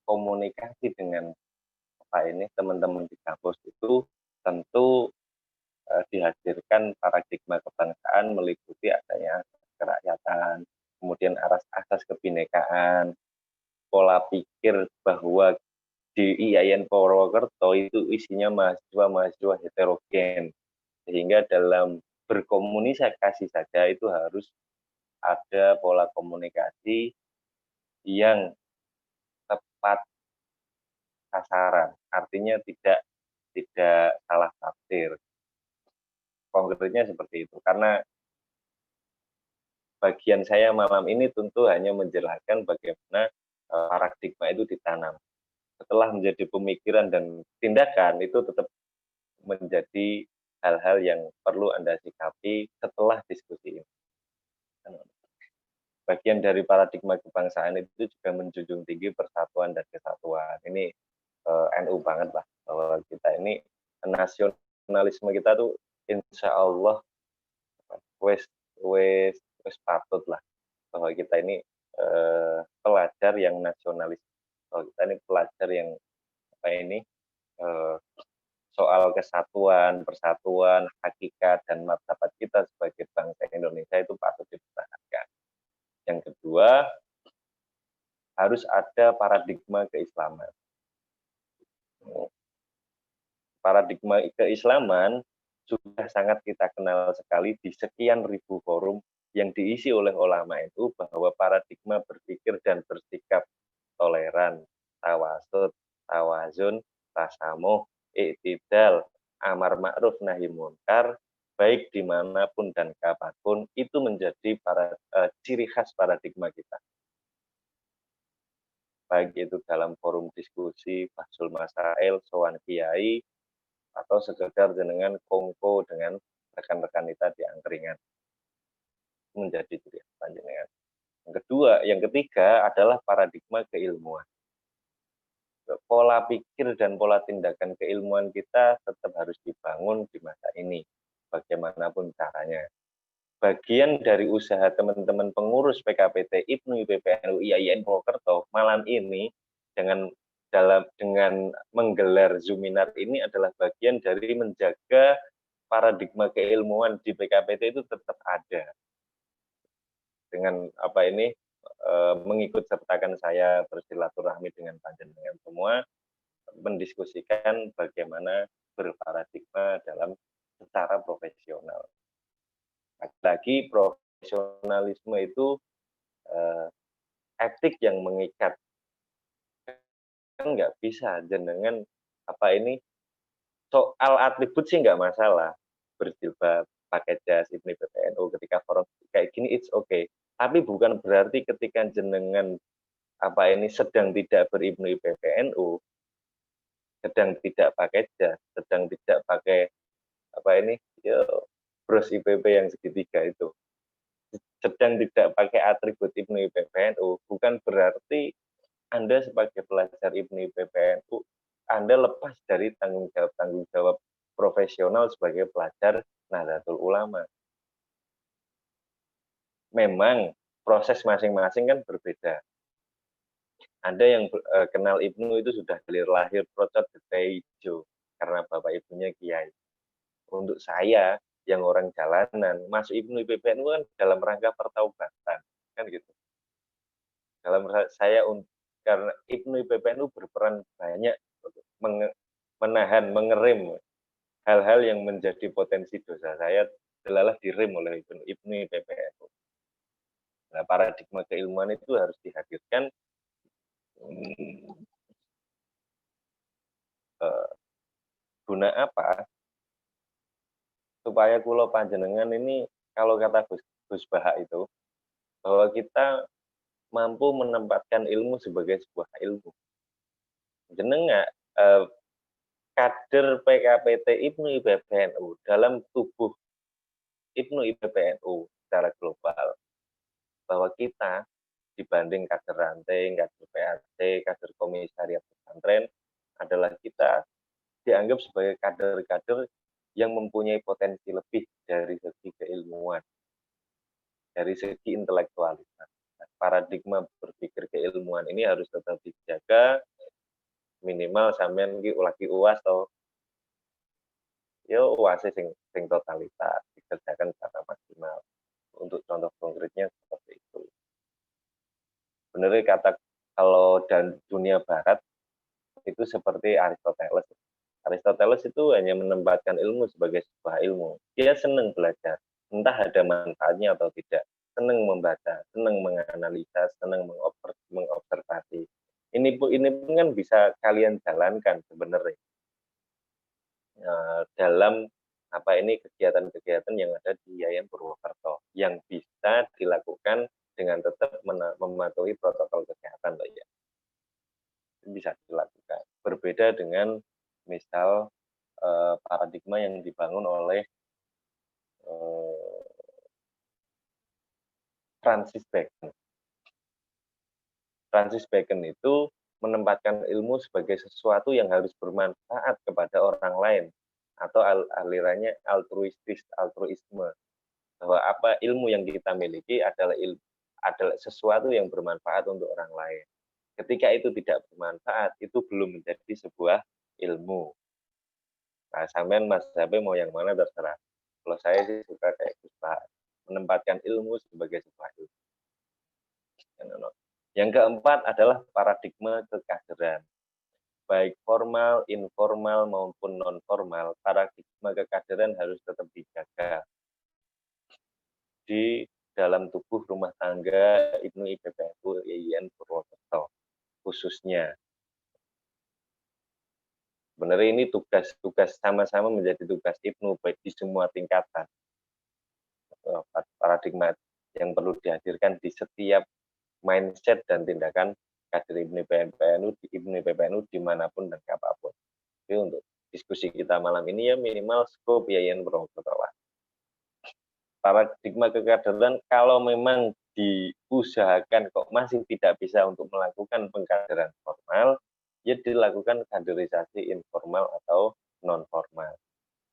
komunikasi dengan teman-teman di kampus itu tentu dihadirkan paradigma kebangsaan meliputi adanya kerakyatan, kemudian asas kebinekaan, pola pikir bahwa di IAIN Purwokerto itu isinya mahasiswa-mahasiswa heterogen, sehingga dalam berkomunikasi saja itu harus ada pola komunikasi yang tepat sasaran, artinya tidak salah tafsir. Konkretnya seperti itu, karena bagian saya malam ini tentu hanya menjelaskan bagaimana paradigma itu ditanam. Setelah menjadi pemikiran dan tindakan itu tetap menjadi hal-hal yang perlu Anda sikapi setelah diskusi ini. Bagian dari paradigma kebangsaan itu juga menjunjung tinggi persatuan dan kesatuan. Ini NU banget lah, bahwa kita ini nasionalisme kita tuh insya Allah wes patut lah, bahwa kita ini pelajar yang nasionalis, bahwa kita ini pelajar yang soal kesatuan, persatuan, hakikat dan martabat kita sebagai bangsa Indonesia itu patut dipertahankan. Yang kedua, harus ada paradigma keislaman. Paradigma keislaman sudah sangat kita kenal sekali di sekian ribu forum yang diisi oleh ulama itu, bahwa paradigma berpikir dan bersikap toleran, tawasud, tawazun, tasamuh, i'tidal, amar ma'ruf nahi munkar, baik dimanapun dan kapanpun, itu menjadi ciri khas paradigma kita. Baik itu dalam forum diskusi, bahsul masail, sowan kiai, atau sekedar jenengan kongko dengan rekan-rekan kita di angkringan, menjadi ciri khas panjenengan. Yang ketiga adalah paradigma keilmuan. Pola pikir dan pola tindakan keilmuan kita tetap harus dibangun di masa ini, bagaimanapun caranya. Bagian dari usaha teman-teman pengurus PKPT Ibnu PPNU IAIN Purwokerto malam ini dengan menggelar Zoominar ini adalah bagian dari menjaga paradigma keilmuan di PKPT itu tetap ada. Dengan mengikut sertakan saya bersilaturahmi dengan panjenengan semua, mendiskusikan bagaimana berparadigma dalam secara profesional. Lagi profesionalisme itu etik yang mengikat. Kan nggak bisa jenengan soal atribut sih nggak masalah, berjilbab, pakai jas, IPNI PPNU ketika forum kayak gini it's okay. Tapi bukan berarti ketika jenengan sedang tidak ber-IPNI PPNU, sedang tidak pakai jas, sedang tidak pakai bros IPP yang segitiga itu, sedang tidak pakai atribut IPNI PPNU, bukan berarti Anda sebagai pelajar IPNI PPNU Anda lepas dari tanggung jawab profesional sebagai pelajar Nahdlatul Ulama. Memang proses masing-masing kan berbeda. Anda yang kenal Ibnu itu sudah dari lahir procot gede hijau karena bapak ibunya kiai. Untuk saya yang orang jalanan masuk IPNI PPNU kan dalam rangka pertaubatan kan gitu. Dalam saya karena IPNI PPNU berperan banyak menahan, mengerem hal-hal yang menjadi potensi dosa saya adalah direm oleh IPNI PPNU. Nah, paradigma keilmuan itu harus dihadirkan guna apa? Supaya kulo panjenengan ini, kalau kata Gus Baha itu, bahwa kita mampu menempatkan ilmu sebagai sebuah ilmu. Jenengan kader PKPT IPNI PPNU dalam tubuh IPNI PPNU secara global, bahwa kita dibanding kader ranting, kader PAT, kader komisariat pesantren adalah kita dianggap sebagai kader-kader yang mempunyai potensi lebih dari segi keilmuan, dari segi intelektualitas. Paradigma berpikir keilmuan ini harus tetap dijaga, minimal sampean ki lagi UAS atau yo UAS sing totalitas dikerjakan secara maksimal. Untuk contoh konkretnya seperti itu. Benar kata kalau dan dunia barat itu seperti Aristoteles. Aristoteles itu hanya menempatkan ilmu sebagai sebuah ilmu. Dia senang belajar, entah ada manfaatnya atau tidak. Senang membaca, senang menganalisa, senang mengobservasi. Ini pun kan bisa kalian jalankan sebenarnya dalam kegiatan-kegiatan yang ada di Yayan Purwokerto yang bisa dilakukan dengan tetap mematuhi protokol kesehatan, ya. Bisa dilakukan. Berbeda dengan misal paradigma yang dibangun oleh Francis Bacon. Francis Bacon itu menempatkan ilmu sebagai sesuatu yang harus bermanfaat kepada orang lain, atau alirannya altruisme, bahwa ilmu yang kita miliki adalah sesuatu yang bermanfaat untuk orang lain. Ketika itu tidak bermanfaat, itu belum menjadi sebuah ilmu. Nah, sampean Mas Zabe mau yang mana terserah. Kalau saya sih suka kayak Gus Baha, menempatkan ilmu sebagai sebuah ilmu. Yang keempat adalah paradigma kekaderan. Baik formal, informal maupun non formal, paradigma kekaderan harus tetap dijaga di dalam tubuh rumah tangga IPNI PPNU YIN Purwokerto khususnya. Sebenarnya ini tugas sama-sama menjadi tugas IPNU baik di semua tingkatan. Paradigma yang perlu dihadirkan di setiap mindset dan tindakan kader IPNI PPNU dimanapun dan kapanpun. Jadi untuk diskusi kita malam ini ya minimal skop Yayan Purwokerto. Paradigma kekaderan kalau memang diusahakan kok masih tidak bisa untuk melakukan pengkaderan formal, ya dilakukan kaderisasi informal atau non formal.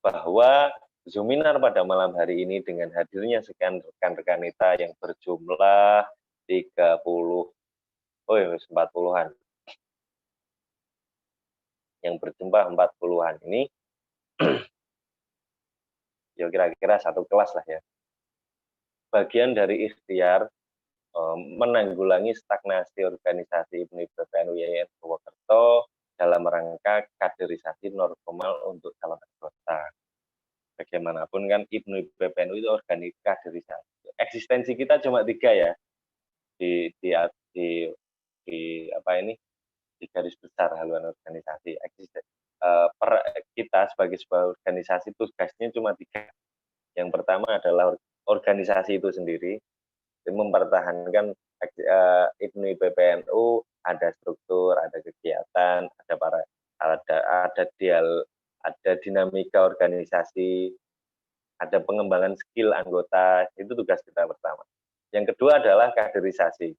Bahwa Zuminar pada malam hari ini dengan hadirnya sekian rekan-rekan kita yang berjumlah 40-an. Yang berjumlah 40-an ini ya kira-kira satu kelas lah ya. Bagian dari ikhtiar menanggulangi stagnasi organisasi IPNI PPNU YIN Purwokerto dalam rangka kaderisasi non formal untuk calon anggota. Bagaimanapun kan IPNI PPNU itu organisasi kaderisasi. Eksistensi kita cuma 3 ya di garis besar haluan organisasi. kita sebagai sebuah organisasi tugasnya cuma 3. Yang pertama adalah organisasi itu sendiri, mempertahankan IPNU PPNU, ada struktur, ada kegiatan, ada dinamika organisasi, ada pengembangan skill anggota, itu tugas kita pertama. Yang kedua adalah kaderisasi,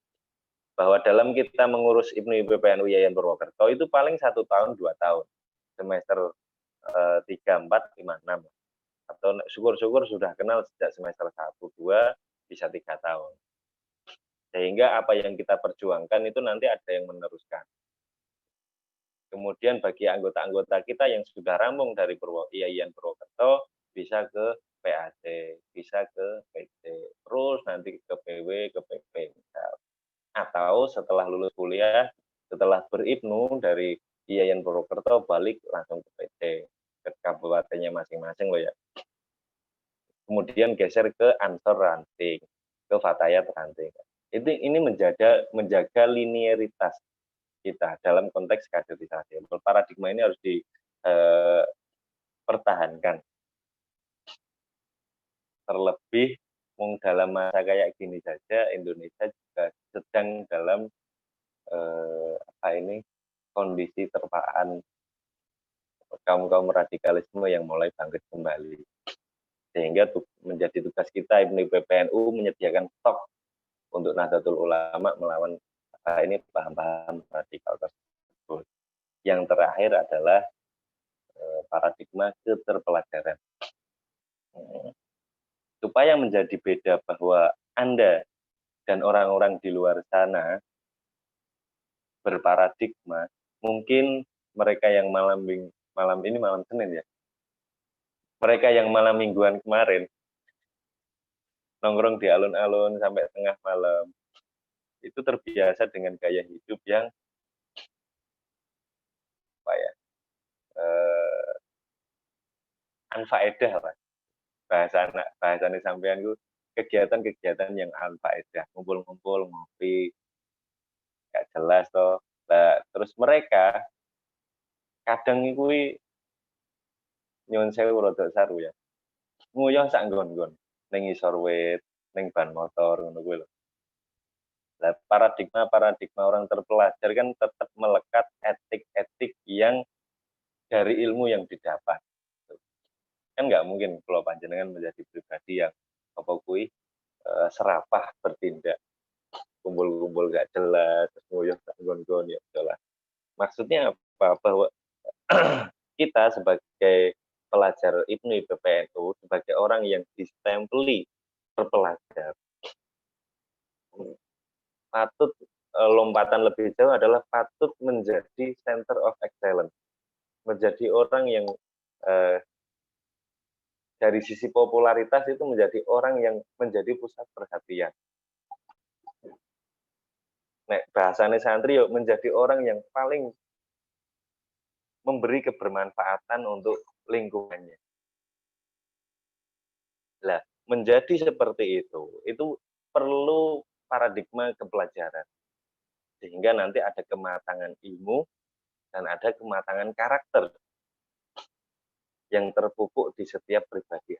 bahwa dalam kita mengurus IPNU PPNU Yayan Purwokerto itu paling 1 tahun 2 tahun, semester 3, 4, 5, 6, atau syukur-syukur sudah kenal sejak semester 1, 2, bisa 3 tahun. Sehingga apa yang kita perjuangkan itu nanti ada yang meneruskan. Kemudian bagi anggota-anggota kita yang sudah rampung dari Yayan Purwokerto, bisa ke PAC, bisa ke PT, terus nanti ke PW, ke PP, misal. Atau setelah lulus kuliah, setelah beribnu dari Yayan Purwokerto, balik langsung ke PT, ke kabupatennya masing-masing loh ya. Kemudian geser ke Ansor Ranting, ke Fatayat Ranting. Ini menjaga linearitas kita dalam konteks kaderisasi. Paradigma ini harus dipertahankan. Terlebih dalam masa kayak gini saja, Indonesia juga sedang dalam kondisi terpaan kaum radikalisme yang mulai bangkit kembali. Sehingga menjadi tugas kita IPNU PPNU menyediakan stok untuk Nahdlatul Ulama melawan paham-paham radikal tersebut. Yang terakhir adalah paradigma keterpelajaran. Supaya menjadi beda bahwa Anda dan orang-orang di luar sana berparadigma, mungkin mereka yang malam Senin ya, mereka yang malam mingguan kemarin nongkrong di alun-alun sampai tengah malam, itu terbiasa dengan gaya hidup yang anfaedah lah. Bahasanya sampean itu kegiatan-kegiatan yang anfaedah, ngumpul-ngumpul, ngopi, gak jelas toh. Nah, terus mereka kadang itu nyuwun sewu rada saru ya. Nguyah sak nggon-nggon ning isor wit, ning ban motor ngono kuwi lho. Nah, paradigma orang terpelajar kan tetap melekat etik-etik yang dari ilmu yang didapat. Kan nggak mungkin kalau panjenengan menjadi pribadi yang serapah bertindak, kumpul-kumpul nggak jelas, nguyuh tak gon-gon ya jelas. Maksudnya apa? Bahwa kita sebagai pelajar IPNU PPNU, sebagai orang yang distempeli terpelajar, patut lompatan lebih jauh adalah patut menjadi center of excellence, menjadi orang yang dari sisi popularitas itu menjadi orang yang menjadi pusat perhatian. Nek bahasane santri yuk menjadi orang yang paling memberi kebermanfaatan untuk lingkungannya. Nah, menjadi seperti itu perlu paradigma kepelajaran. Sehingga nanti ada kematangan ilmu dan ada kematangan karakter yang terpupuk di setiap pribadi.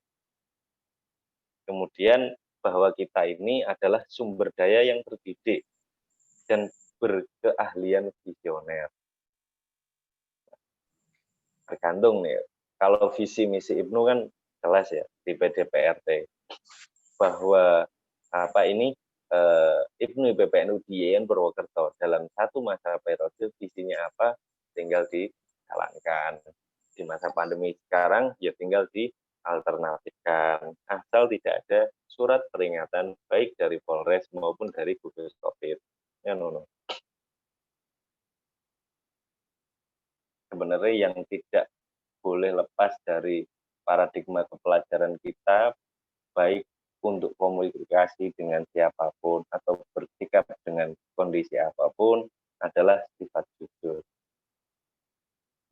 Kemudian bahwa kita ini adalah sumber daya yang terdidik dan berkeahlian visioner. Tergantung nih, kalau visi misi IPNU kan jelas ya di PDPRT bahwa IPNU PPNU di Yayan Purwokerto dalam satu masa periode visinya apa tinggal dijalankan. Di masa pandemi sekarang ya tinggal dialternatifkan, asal tidak ada surat peringatan baik dari Polres maupun dari gugus COVID. Ya, sebenarnya yang tidak boleh lepas dari paradigma kepelajaran kita, baik untuk komunikasi dengan siapapun atau bersikap dengan kondisi apapun, adalah sifat jujur.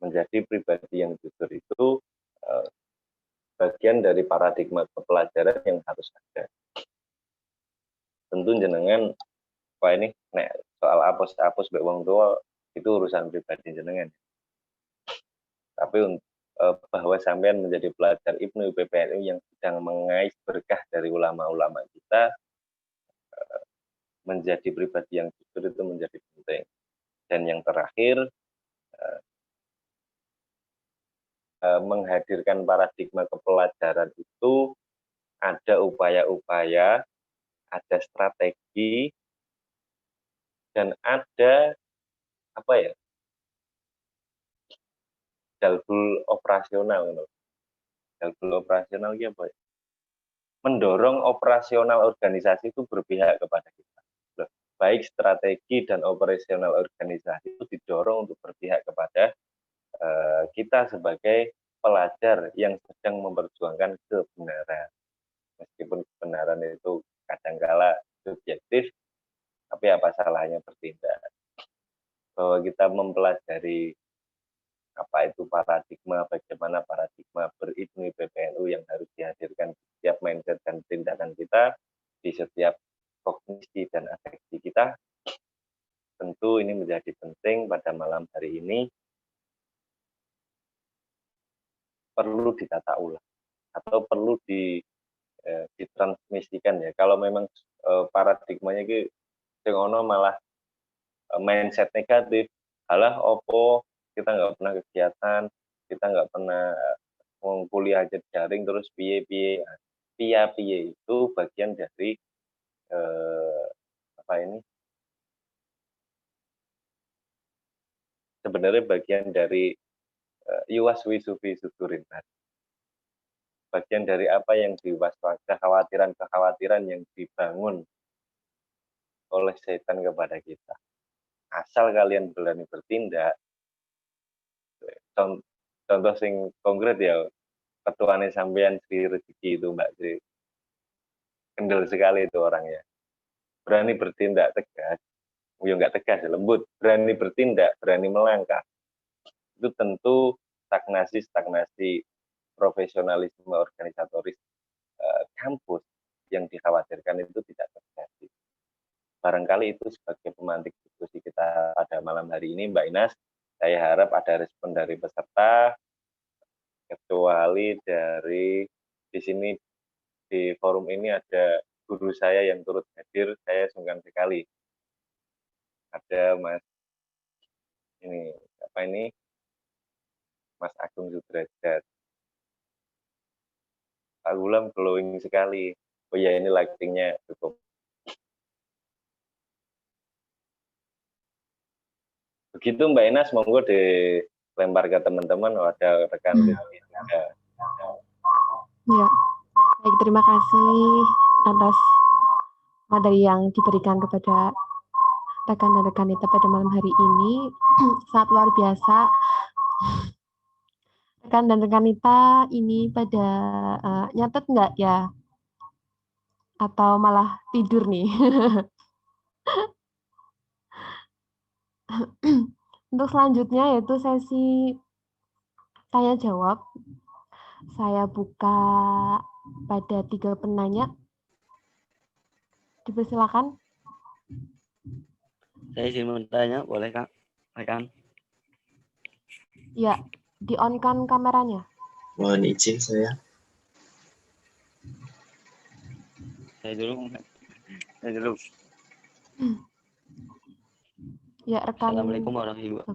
Menjadi pribadi yang jujur itu bagian dari paradigma kepelajaran yang harus ada. Tentu jenengan, soal apus-apus mbek wong tua itu urusan pribadi jenengan. tapi bahwa sampean menjadi pelajar IPNU PPNU yang sedang mengais berkah dari ulama-ulama kita, menjadi pribadi yang jujur itu menjadi penting. Dan yang terakhir, menghadirkan paradigma kepelajaran itu ada upaya-upaya, ada strategi, dan ada jalbul operasional. Jalbul operasional ya, Pak. Mendorong operasional organisasi itu berpihak kepada kita. Baik strategi dan operasional organisasi itu didorong untuk berpihak kepada kita sebagai pelajar yang sedang memperjuangkan kebenaran. Meskipun kebenaran itu kadangkala subjektif, tapi apa salahnya bertindak? Bahwa kita mempelajari apa itu paradigma, bagaimana paradigma ber-IPNU PPNU yang harus dihadirkan di setiap mindset dan tindakan kita, di setiap kognisi dan afeksi kita. Tentu ini menjadi penting pada malam hari ini, perlu ditata ulang atau perlu ditransmisikan ya. Kalau memang paradigmanya ki sing ono malah mindset negatif, alah opo kita nggak pernah kegiatan, kita nggak pernah kuliah aja daring terus piye itu bagian dari sebenarnya bagian dari yuwaswi sufi sudurin, bagian dari apa yang kekhawatiran yang dibangun oleh setan kepada kita. Asal kalian berani bertindak, contoh sing konkret ya, ketuanya sampean Sri Rezeki itu Mbak Sri, kendel sekali itu orangnya, berani bertindak tegas, ya nggak tegas, lembut, berani bertindak, berani melangkah. Itu tentu stagnasi profesionalisme organisatoris kampus yang dikhawatirkan itu tidak terjadi. Barangkali itu sebagai pemantik diskusi kita pada malam hari ini, Mbak Inas. Saya harap ada respon dari peserta, kecuali dari di sini di forum ini ada guru saya yang turut hadir, saya sungkan sekali. Ada Mas Agung Sudrajat. Pak Gulam glowing sekali. Oh ya, ini lighting-nya cukup. Begitu Mbak Inas, monggo dilempar ke teman-teman, ada rekan Ya, baik, terima kasih atas materi yang diberikan kepada rekan dan rekanita pada malam hari ini. Sangat luar biasa. Rekan dan rekanita ini pada nyatet nggak ya? Atau malah tidur nih? Untuk selanjutnya yaitu sesi tanya jawab. Saya buka pada 3 penanya. Dipersilakan. Saya izin bertanya, boleh Kak? Rekan? Ya, di-on-kan kameranya. Mohon izin saya. Saya dulu. Ya, rekan.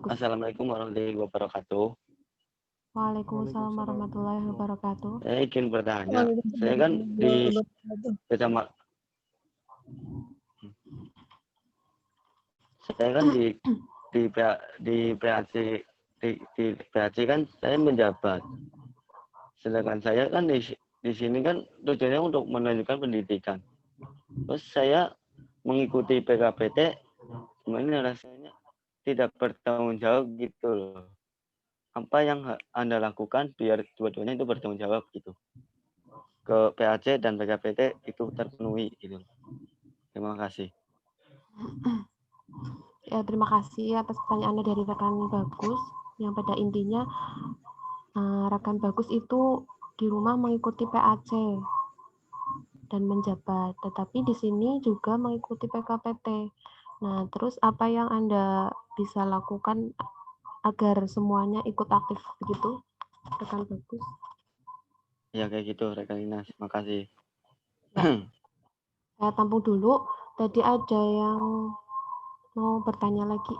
Assalamualaikum warahmatullahi wabarakatuh. Waalaikumsalam warahmatullahi wabarakatuh. Saya ingin bertanya, saya kan di PAC kan saya menjabat. Sedangkan saya kan di sini kan tujuannya untuk menunjukkan pendidikan. Terus saya mengikuti PKPT, sebenarnya rasanya tidak bertanggung jawab gitu loh. Apa yang Anda lakukan biar dua-duanya itu bertanggung jawab gitu. Ke PAC dan PKPT itu terpenuhi gitu. Terima kasih. Ya, terima kasih atas pertanyaannya dari rekan Bagus. Yang pada intinya rekan Bagus itu di rumah mengikuti PAC dan menjabat, tetapi di sini juga mengikuti PKPT. Nah, terus apa yang Anda bisa lakukan agar semuanya ikut aktif begitu, rekan Bagus. Ya kayak gitu, rekan Inas. Makasih. Saya tampung dulu. Tadi ada yang mau bertanya lagi.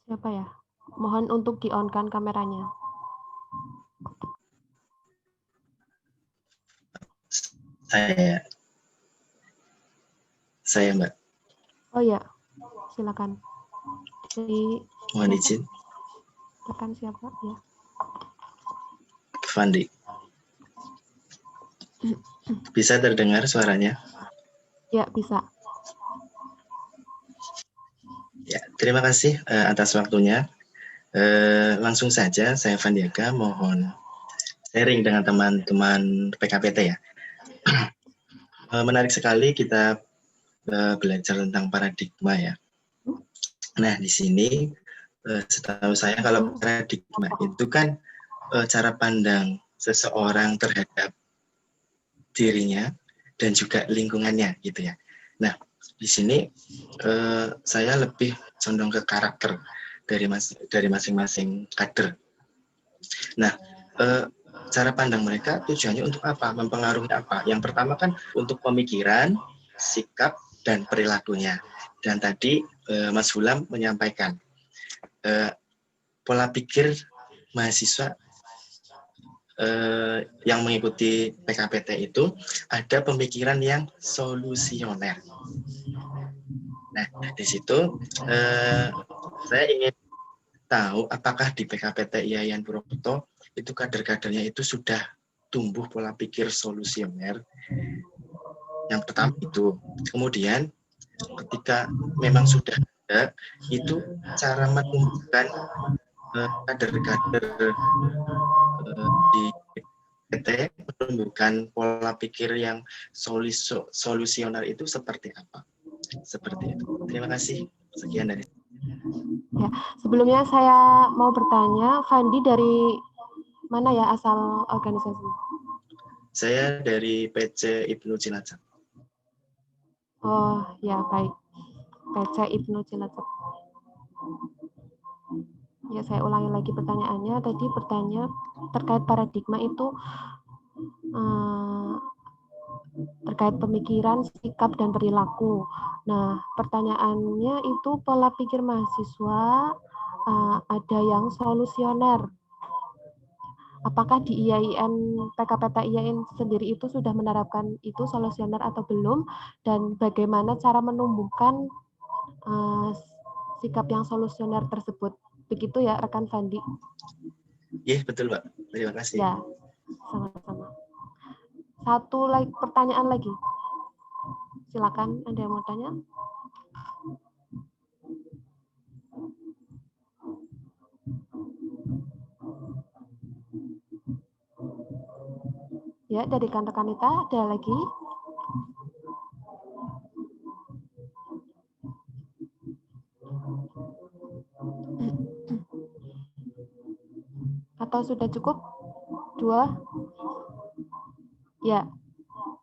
Siapa ya? Mohon untuk di-on-kan kameranya. Saya Mbak. Oh ya, silakan. Dari Mohon siapa? izin, Rekan siapa? Ya. Fandi. Bisa terdengar suaranya? Ya, bisa. Ya, terima kasih atas waktunya. Langsung saja, saya Fandiaga, mohon sharing dengan teman-teman PKPT ya. Menarik sekali kita belajar tentang paradigma ya. Nah, di sini setahu saya kalau paradigma itu kan cara pandang seseorang terhadap dirinya dan juga lingkungannya gitu ya. Nah, di sini saya lebih condong ke karakter dari masing-masing kader. Nah, cara pandang mereka tujuannya untuk apa? Mempengaruhi apa? Yang pertama kan untuk pemikiran, sikap, dan perilakunya. Dan tadi Mas Hulam menyampaikan pola pikir mahasiswa yang mengikuti PKPT itu ada pemikiran yang solusioner. Nah, di situ saya ingin tahu apakah di PKPT IAIN Purwokerto itu kader-kadernya itu sudah tumbuh pola pikir solusioner. Yang pertama itu. Kemudian ketika memang sudah ada, itu cara menumbuhkan kader-kader di PKPT menumbuhkan pola pikir yang solusioner itu seperti apa? Seperti itu. Terima kasih. Sekian dari Ya, sebelumnya saya mau bertanya, Fandi dari mana ya asal organisasi? saya dari PC Ibnu Cilacap. Oh, ya baik. PC Ibnu Cilacap. Ya, saya ulangi lagi pertanyaannya. Tadi bertanya terkait paradigma itu terkait pemikiran, sikap, dan perilaku. Nah, pertanyaannya itu pola pikir mahasiswa ada yang solusioner. Apakah di IAIN, PKPT IAIN sendiri itu sudah menerapkan itu solusioner atau belum? Dan bagaimana cara menumbuhkan sikap yang solusioner tersebut? Begitu ya, rekan Fandi? Iya, betul, Pak. Terima kasih. Ya, sama-sama. Satu lagi pertanyaan lagi. Silakan, ada yang mau tanya? Ya, dari rekan-rekan kita ada lagi? Atau sudah cukup? Dua? Ya,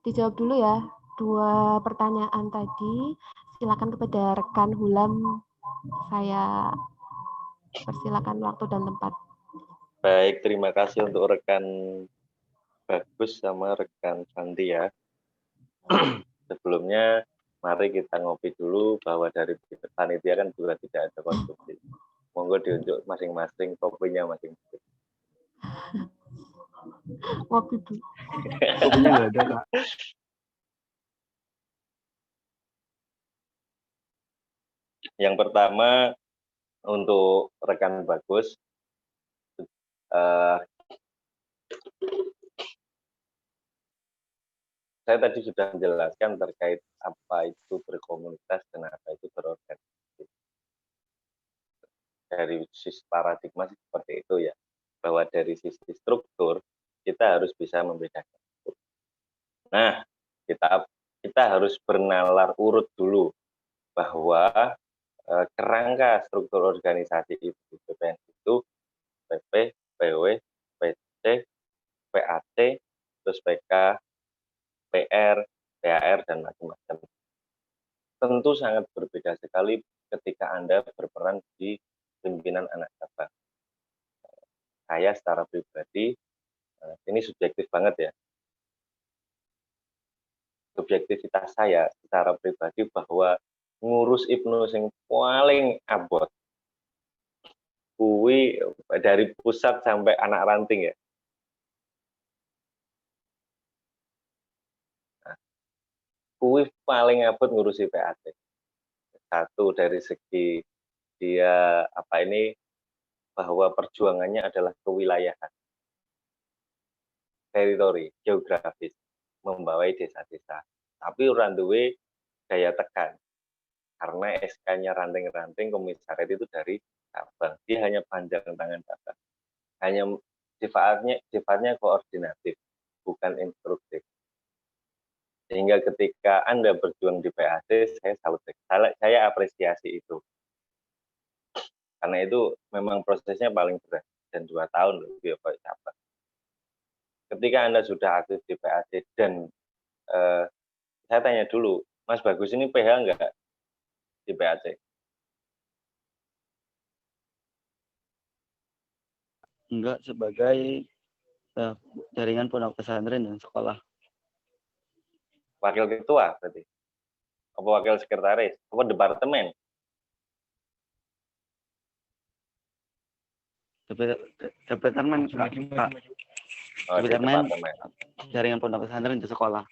dijawab dulu ya. Dua pertanyaan tadi. Silakan kepada rekan Hulam. Saya persilakan waktu dan tempat. Baik, terima kasih untuk rekan Bagus sama rekan Santi ya. Sebelumnya, mari kita ngopi dulu bahwa dari panitia kan juga tidak ada konsumsi. Monggo diunjuk masing-masing kopinya masing-masing. Ngopi dulu. Kopinya nggak ada, Kak. Yang pertama, untuk rekan Bagus, saya tadi sudah menjelaskan terkait apa itu berkomunitas dan apa itu berorganisasi. Dari sisi paradigma seperti itu ya, bahwa dari sisi struktur kita harus bisa membedakan itu. Nah, kita harus bernalar urut dulu bahwa kerangka struktur organisasi itu BPN itu PP, PW, PC, PAT, terus PK, PR, PAR, dan macam-macam. Tentu sangat berbeda sekali ketika Anda berperan di pimpinan anak cabang. Saya secara pribadi, ini subjektif banget ya, subjektivitas saya secara pribadi bahwa ngurus Ibnu sing paling abot kuwi dari pusat sampai anak ranting ya. Kuwi paling abot ngurusi PAT. Satu dari segi dia bahwa perjuangannya adalah kewilayahan, teritori, geografis, membawai desa-desa. Tapi ora duwe daya tekan. Karena SK-nya ranting-ranting komisariat itu dari cabang. Dia hanya panjang tangan cabang. Hanya sifatnya koordinatif, bukan instruktif. Sehingga ketika Anda berjuang di PAT, saya apresiasi itu. Karena itu memang prosesnya paling berat, dan 2 tahun loh, cabang. Ketika Anda sudah aktif di PAT dan saya tanya dulu, Mas Bagus ini PH enggak di PAT? Enggak, sebagai jaringan pondok pesantren dan sekolah. Wakil ketua berarti? Apa wakil sekretaris? Apa departemen? Departemen, Pak. Oh, di departemen. Jaringan pondok pesantren di sekolah.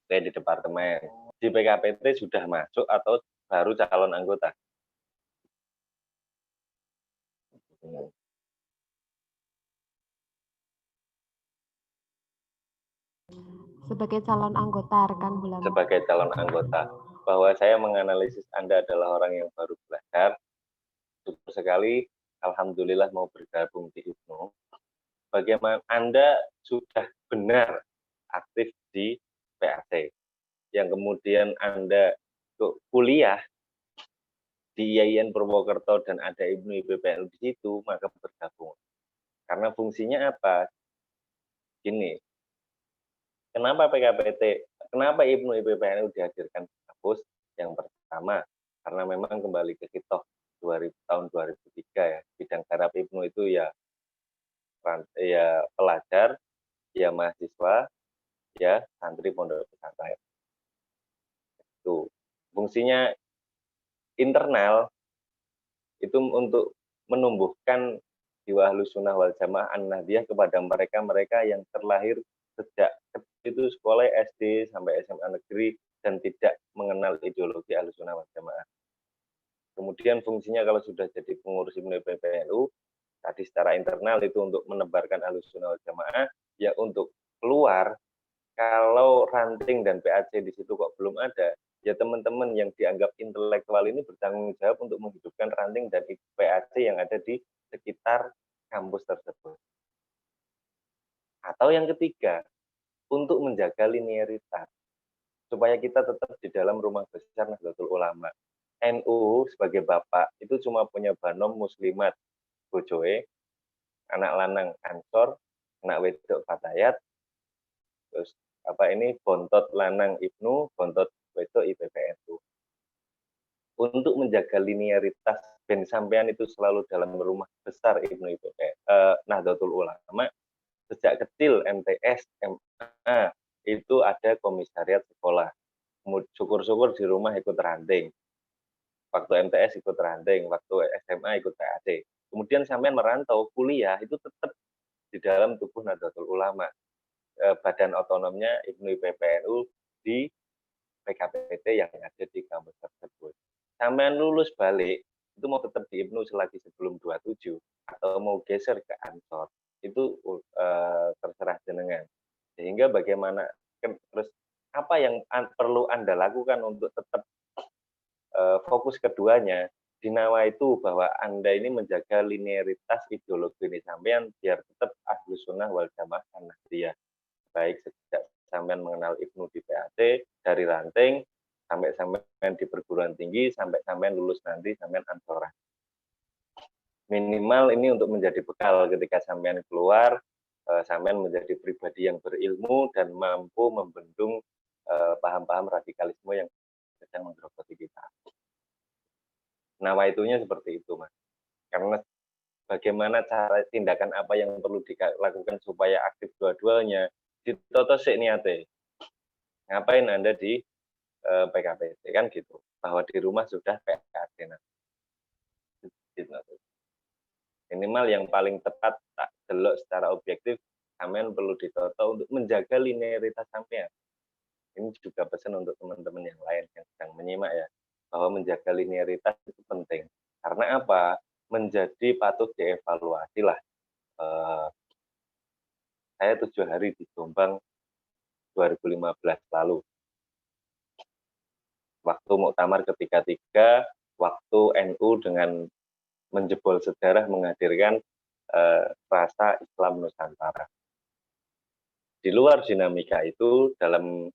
Oke, di departemen. Di PKPT sudah masuk atau baru calon anggota? Sebagai calon anggota, rekan Bulan. Sebagai calon anggota, bahwa saya menganalisis Anda adalah orang yang baru belajar, syukur sekali, alhamdulillah mau bergabung di Ibnu. Bagaimana Anda sudah benar aktif di PAT, yang kemudian Anda kuliah di IAIN Purwokerto dan ada Ibnu IPPNU di situ, maka bergabung. Karena fungsinya apa? Gini, kenapa PKPT, kenapa Ibnu IPPNU dihadirkan di kampus? Yang pertama, karena memang kembali ke Kitoh tahun 2003 ya, bidang garap Ibnu itu ya pelajar, ya mahasiswa, ya santri pondok pesantren. Itu fungsinya internal itu untuk menumbuhkan jiwa Ahlus Sunnah wal Jamaah An-Nahdiyah kepada mereka-mereka yang terlahir sejak itu sekolah SD sampai SMA negeri dan tidak mengenal ideologi Ahlus Sunnah wal Jamaah. Kemudian fungsinya kalau sudah jadi pengurus Ibnu PPNU, tadi secara internal itu untuk menebarkan Ahlus Sunnah wal Jamaah, ya untuk keluar, kalau ranting dan PAC di situ kok belum ada, ya teman-teman yang dianggap intelektual ini bertanggung jawab untuk menghidupkan ranting dan PAC yang ada di sekitar kampus tersebut. Atau yang ketiga, untuk menjaga linearitas, supaya kita tetap di dalam rumah besar Nahdlatul Ulama. NU sebagai bapak itu cuma punya banom muslimat bojoe, anak lanang Ansor, anak wedok Fatayat, terus bontot lanang Ibnu, bontot wedok IPPNU. Untuk menjaga linearitas ben sampean itu selalu dalam rumah besar Ibnu Nahdlatul Ulama, sejak kecil MTS, SMA itu ada komisariat sekolah. Syukur-syukur di rumah ikut ranting. Waktu MTS ikut ranting, waktu SMA ikut PAD. Kemudian sampean merantau kuliah itu tetap di dalam tubuh Nahdlatul Ulama. Badan otonomnya Ibnu IPPNU di PKPT yang ada di kampus tersebut. Sampean lulus balik, itu mau tetap di Ibnu selagi sebelum 27 atau mau geser ke Ansor, itu terserah jenengan. Sehingga bagaimana, terus apa yang perlu Anda lakukan untuk tetap fokus keduanya, dinawa itu bahwa Anda ini menjaga linearitas ideologi ini sampean biar tetap Ahlus Sunnah wal Jamaah An-Nahdiyah. Baik sejak sampean mengenal Ibnu di PAT, dari ranting, sampai sampean di perguruan tinggi, sampai sampean lulus nanti, sampean Ansora. Minimal ini untuk menjadi bekal ketika sampean keluar, sampean menjadi pribadi yang berilmu dan mampu membendung paham-paham radikalisme yang sedang menggerogoti kita. Nawaitunya seperti itu, Mas. Karena bagaimana cara tindakan apa yang perlu dilakukan supaya aktif dua-duanya, ditoto sik niate. Ngapain Anda di PKPT kan gitu, bahwa di rumah sudah PKT. Nah, gitu. Minimal yang paling tepat tak delok secara objektif, sampean perlu ditoto untuk menjaga linearitas sampean. Ini juga pesan untuk teman-teman yang lain yang sedang menyimak ya, bahwa menjaga linearitas itu penting. Karena apa? Menjadi patut dievaluasi lah. Saya 7 hari di Jombang 2015 lalu. Waktu muktamar ketiga-tiga, waktu NU dengan menjebol sejarah menghadirkan rasa Islam Nusantara. Di luar dinamika itu, dalam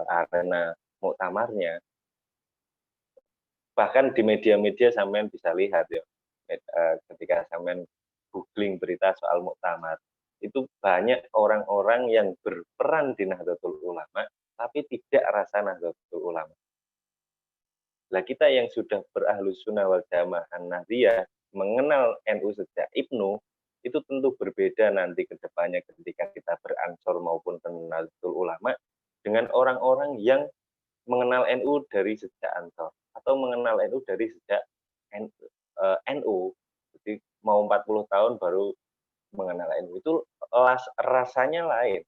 arena muktamarnya, bahkan di media-media sampean bisa lihat ya, ketika sampean googling berita soal muktamar, itu banyak orang-orang yang berperan di Nahdlatul Ulama, tapi tidak rasa Nahdlatul Ulama. Lah kita yang sudah berahlus sunnah wal jamaah an-nahdliyah, mengenal NU sejak Ibnu, itu tentu berbeda nanti ke depannya ketika kita beransor maupun Nahdlatul Ulama dengan orang-orang yang mengenal NU dari sejak ansor atau mengenal NU dari sejak NU. Jadi mau 40 tahun baru mengenal NU, itu rasanya lain.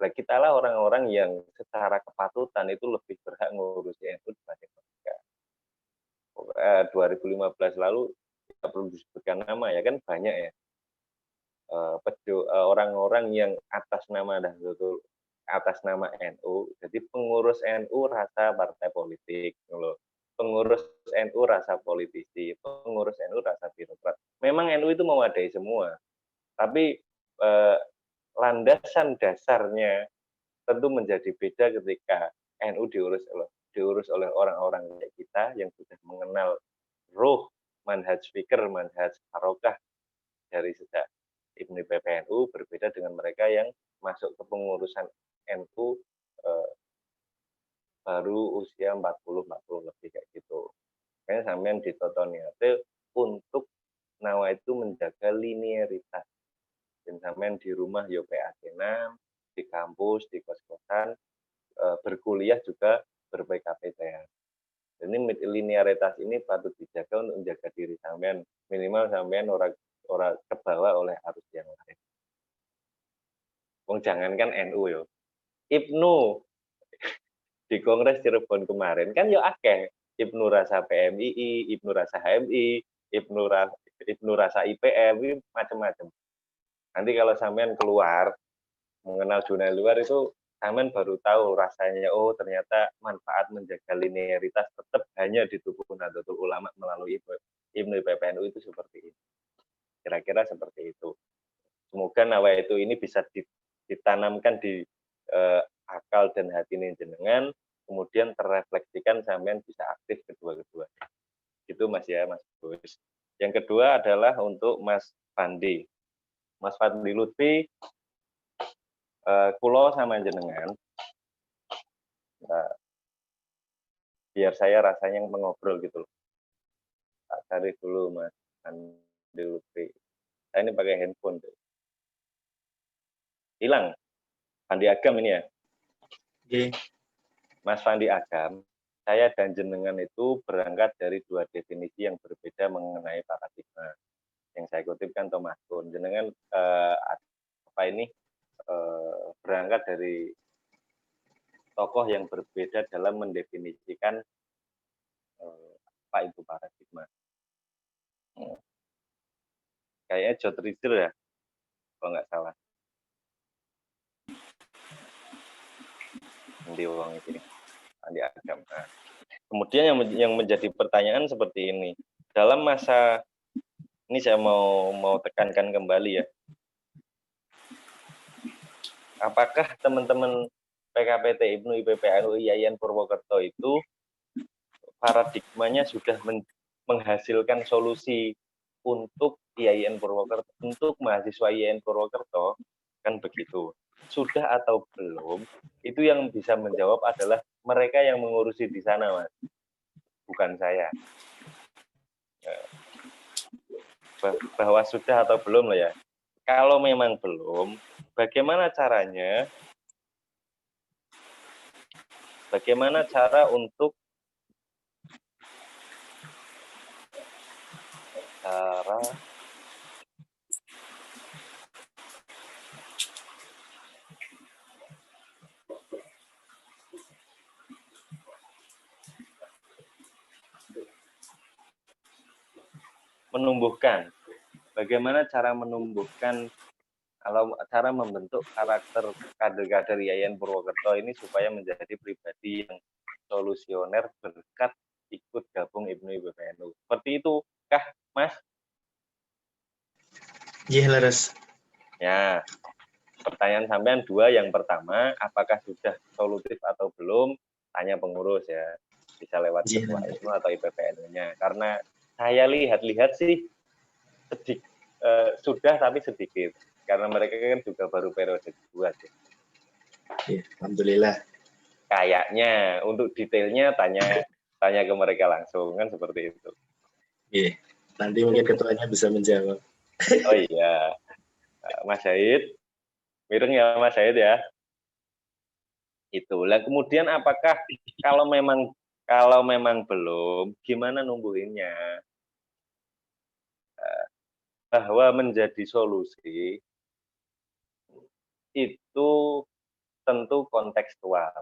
Nah, kita lah orang-orang yang secara kepatutan itu lebih berhak ngurusi NU dibanding mereka. 2015 lalu tidak perlu disebutkan nama ya kan, banyak ya orang-orang yang atas nama Nahdlatul, atas nama NU, jadi pengurus NU rasa partai politik, loh. Pengurus NU rasa politisi, pengurus NU rasa birokrat. Memang NU itu mewadai semua, tapi landasan dasarnya tentu menjadi beda ketika NU diurus oleh orang-orang kayak kita yang sudah mengenal ruh manhaj fikir, manhaj harokah dari sejak Ibnu PPNU, berbeda dengan mereka yang masuk ke pengurusan NU baru usia 40 lebih kayak gitu. Makanya sampean ditoto niate untuk nawa itu menjaga linearitas. Dan sampean di rumah yo PAT-nan, di kampus, di kos-kosan, berkuliah juga ber-PKPT-an. Ini linearitas ini patut dijaga untuk menjaga diri sampean, minimal sampean orang kebawa oleh arus yang lain. Wong jangankan NU yo, Ibnu di Kongres Cirebon kemarin kan yo akeh, Ibnu rasa PMII, Ibnu rasa HMI, Ibnu rasa IPM, macam-macam. Nanti kalau sampean keluar mengenal dunia luar itu, sampean baru tahu rasanya, oh ternyata manfaat menjaga linearitas tetap hanya di tubuh Nahdlatul Ulama melalui Ibnu PPNU itu seperti ini. Kira-kira seperti itu. Semoga nawa itu ini bisa ditanamkan di akal dan hati jenengan, kemudian terrefleksikan sampean bisa aktif kedua-keduanya. Itu Mas ya, Mas Gus. Yang kedua adalah untuk Mas Fandi. Mas Fandi Lutfi, kulo sama jenengan, biar saya rasanya mengobrol gitu loh. Tak cari dulu Mas Fandi Lutfi. Saya ini pakai handphone deh. Hilang. Fandi Agam ini ya. Oke. Mas Fandi Agam, saya dan jenengan itu berangkat dari dua definisi yang berbeda mengenai paradigma. Yang saya kutipkan Thomas Kuhn. Jenengan berangkat dari tokoh yang berbeda dalam mendefinisikan apa itu paradigma. Kayaknya Jod Rizal ya, kalau nggak salah. Di uang ini, Andi Agam. Nah, kemudian yang menjadi pertanyaan seperti ini, dalam masa ini saya mau tekankan kembali ya, apakah teman-teman PKPT Ibnu IPPNU IAIN Purwokerto itu paradigmanya sudah menghasilkan solusi untuk IAIN Purwokerto, untuk mahasiswa IAIN Purwokerto, kan begitu. Sudah atau belum, itu yang bisa menjawab adalah mereka yang mengurusi di sana, Mas. bukan saya. Bahwa sudah atau belum lah ya. Kalau memang belum, bagaimana caranya? Bagaimana cara untuk menumbuhkan? Bagaimana cara menumbuhkan, kalau cara membentuk karakter kader-kader Yayan Purwokerto ini supaya menjadi pribadi yang solusioner berkat ikut gabung IPNU IPPNU. Seperti itu kah, Mas? Iya, leres. Ya, pertanyaan sampean dua. Yang pertama, apakah sudah solutif atau belum? Tanya pengurus ya. Bisa lewat ketua IPNU atau IPPNU-nya. Karena saya lihat-lihat sih sudah, tapi sedikit. Karena mereka kan juga baru periode kedua sih. Ya, alhamdulillah. Kayaknya untuk detailnya tanya ke mereka langsung, kan seperti itu. Iya, nanti mungkin ketuanya bisa menjawab. Oh iya, Mas Syahid, mireng ya Mas Syahid ya. Itu. Lah kemudian apakah kalau memang belum, gimana numbuhinnya? Bahwa menjadi solusi itu tentu kontekstual.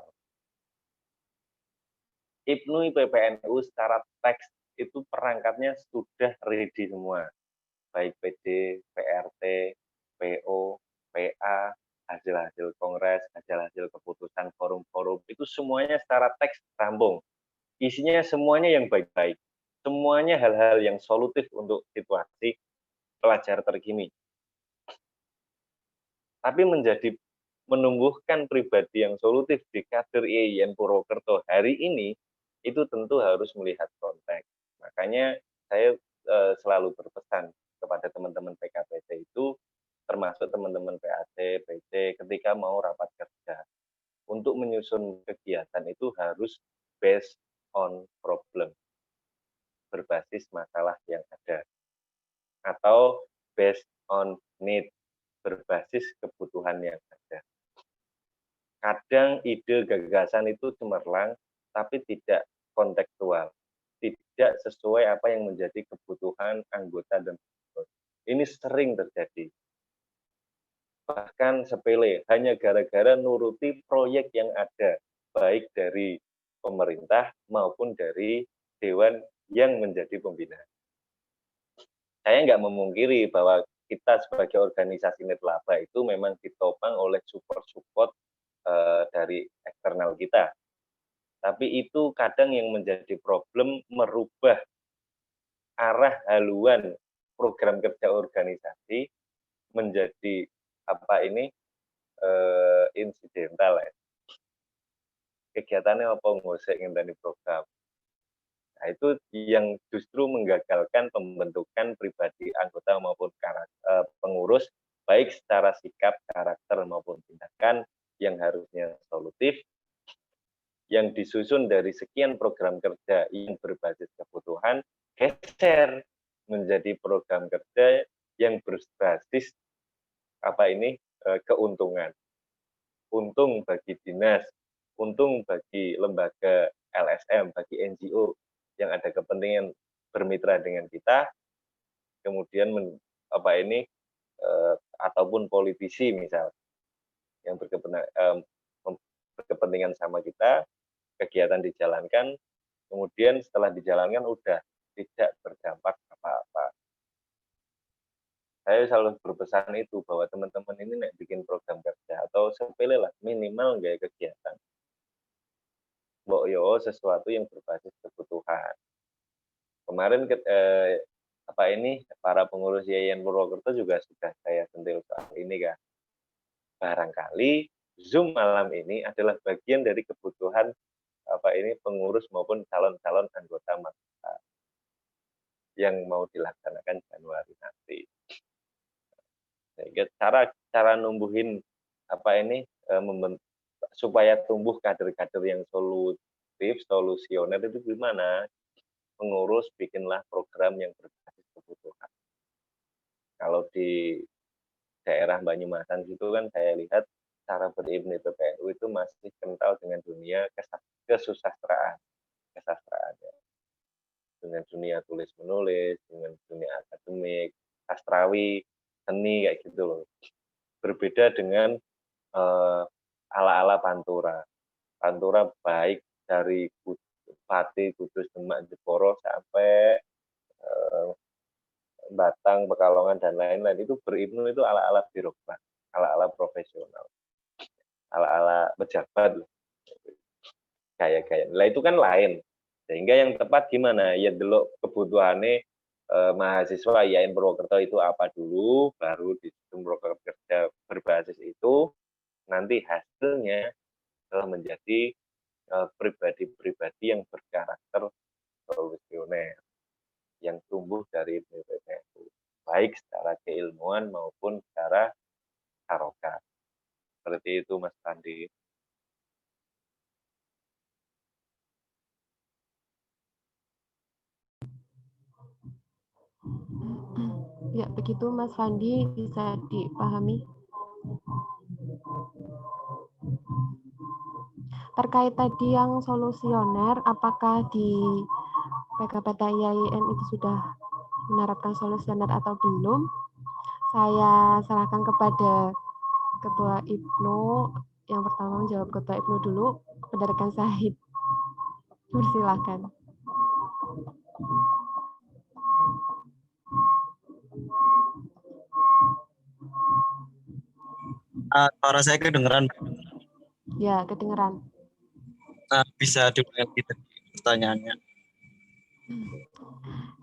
IPNU IPPNU secara teks itu perangkatnya sudah ready semua. Baik PD, PRT, PO, PA, hasil-hasil kongres, hasil-hasil keputusan forum-forum, itu semuanya secara teks rampung. Isinya semuanya yang baik-baik. Semuanya hal-hal yang solutif untuk situasi pelajar terkini. Tapi menumbuhkan pribadi yang solutif di kader Yayan Purwokerto hari ini, itu tentu harus melihat konteks. Makanya saya selalu berpesan kepada teman-teman PKPT itu, termasuk teman-teman PAT, PC, ketika mau rapat kerja, untuk menyusun kegiatan itu harus based on problem, berbasis masalah yang ada, atau based on need, berbasis kebutuhan yang ada. Kadang ide gagasan itu cemerlang, tapi tidak kontekstual, tidak sesuai apa yang menjadi kebutuhan anggota dan pengurus. Ini sering terjadi. Bahkan sepele, hanya gara-gara nuruti proyek yang ada, baik dari pemerintah maupun dari dewan yang menjadi pembina. Saya nggak memungkiri bahwa kita sebagai organisasi Nitlaba itu memang ditopang oleh support dari eksternal kita. Tapi itu kadang yang menjadi problem, merubah arah haluan program kerja organisasi menjadi insidental ya. Kegiatannya apa ngosek ngenteni program. Nah, itu yang justru menggagalkan pembentukan pribadi anggota maupun pengurus, baik secara sikap, karakter maupun tindakan yang harusnya solutif, yang disusun dari sekian program kerja yang berbasis kebutuhan, geser menjadi program kerja yang berbasis keuntungan. Untung bagi dinas, untung bagi lembaga LSM, bagi NGO yang ada kepentingan bermitra dengan kita, kemudian ataupun politisi misal yang berkepentingan sama kita, kegiatan dijalankan, kemudian setelah dijalankan udah tidak berdampak apa-apa. Saya selalu berpesan itu bahwa teman-teman ini bikin program kerja atau sepele lah, minimal nggak kegiatan. Sesuatu yang berbasis kebutuhan. Kemarin para pengurus Yayan Purwokerto juga sudah saya sentil soal ini kan. Barangkali Zoom malam ini adalah bagian dari kebutuhan pengurus maupun calon-calon anggota masyarakat yang mau dilaksanakan Januari nanti. Cara numbuhin supaya tumbuh kader-kader yang solutif, solusioner itu gimana? mengurus, bikinlah program yang berbasis kebutuhan. Kalau di daerah Banyumasan gitu kan saya lihat cara berilmu PPNU itu masih kental dengan dunia kesusastraan ya. Dengan dunia tulis menulis, dengan dunia akademik, sastrawi, seni kayak gitu loh. Berbeda dengan ala-ala Pantura. Pantura baik dari Pati, Kudus, Demak, Jeporo sampai Batang, Pekalongan dan lain-lain itu berilmu itu ala-ala birokrat, ala-ala profesional, ala-ala pejabat, gaya-gaya. Nah itu kan lain. Sehingga yang tepat gimana? Ya delok kebutuhannya mahasiswa IAIN Purwokerto itu apa dulu, baru di sistem program kerja berbasis itu nanti hasilnya telah menjadi pribadi-pribadi yang berkarakter solusioner yang tumbuh dari PPNU, baik secara keilmuan maupun secara harokat. Seperti itu Mas Pandi. Ya, begitu Mas Fandi, bisa dipahami. Terkait tadi yang solusioner, apakah di PKPT-IAIN itu sudah menerapkan solusioner atau belum? Saya serahkan kepada Ketua IPNU. Yang pertama menjawab Ketua IPNU dulu, kepada rekan Syahid. Persilahkan. Suara saya kedengeran. Ya, kedengeran. Bisa diulangi pertanyaannya.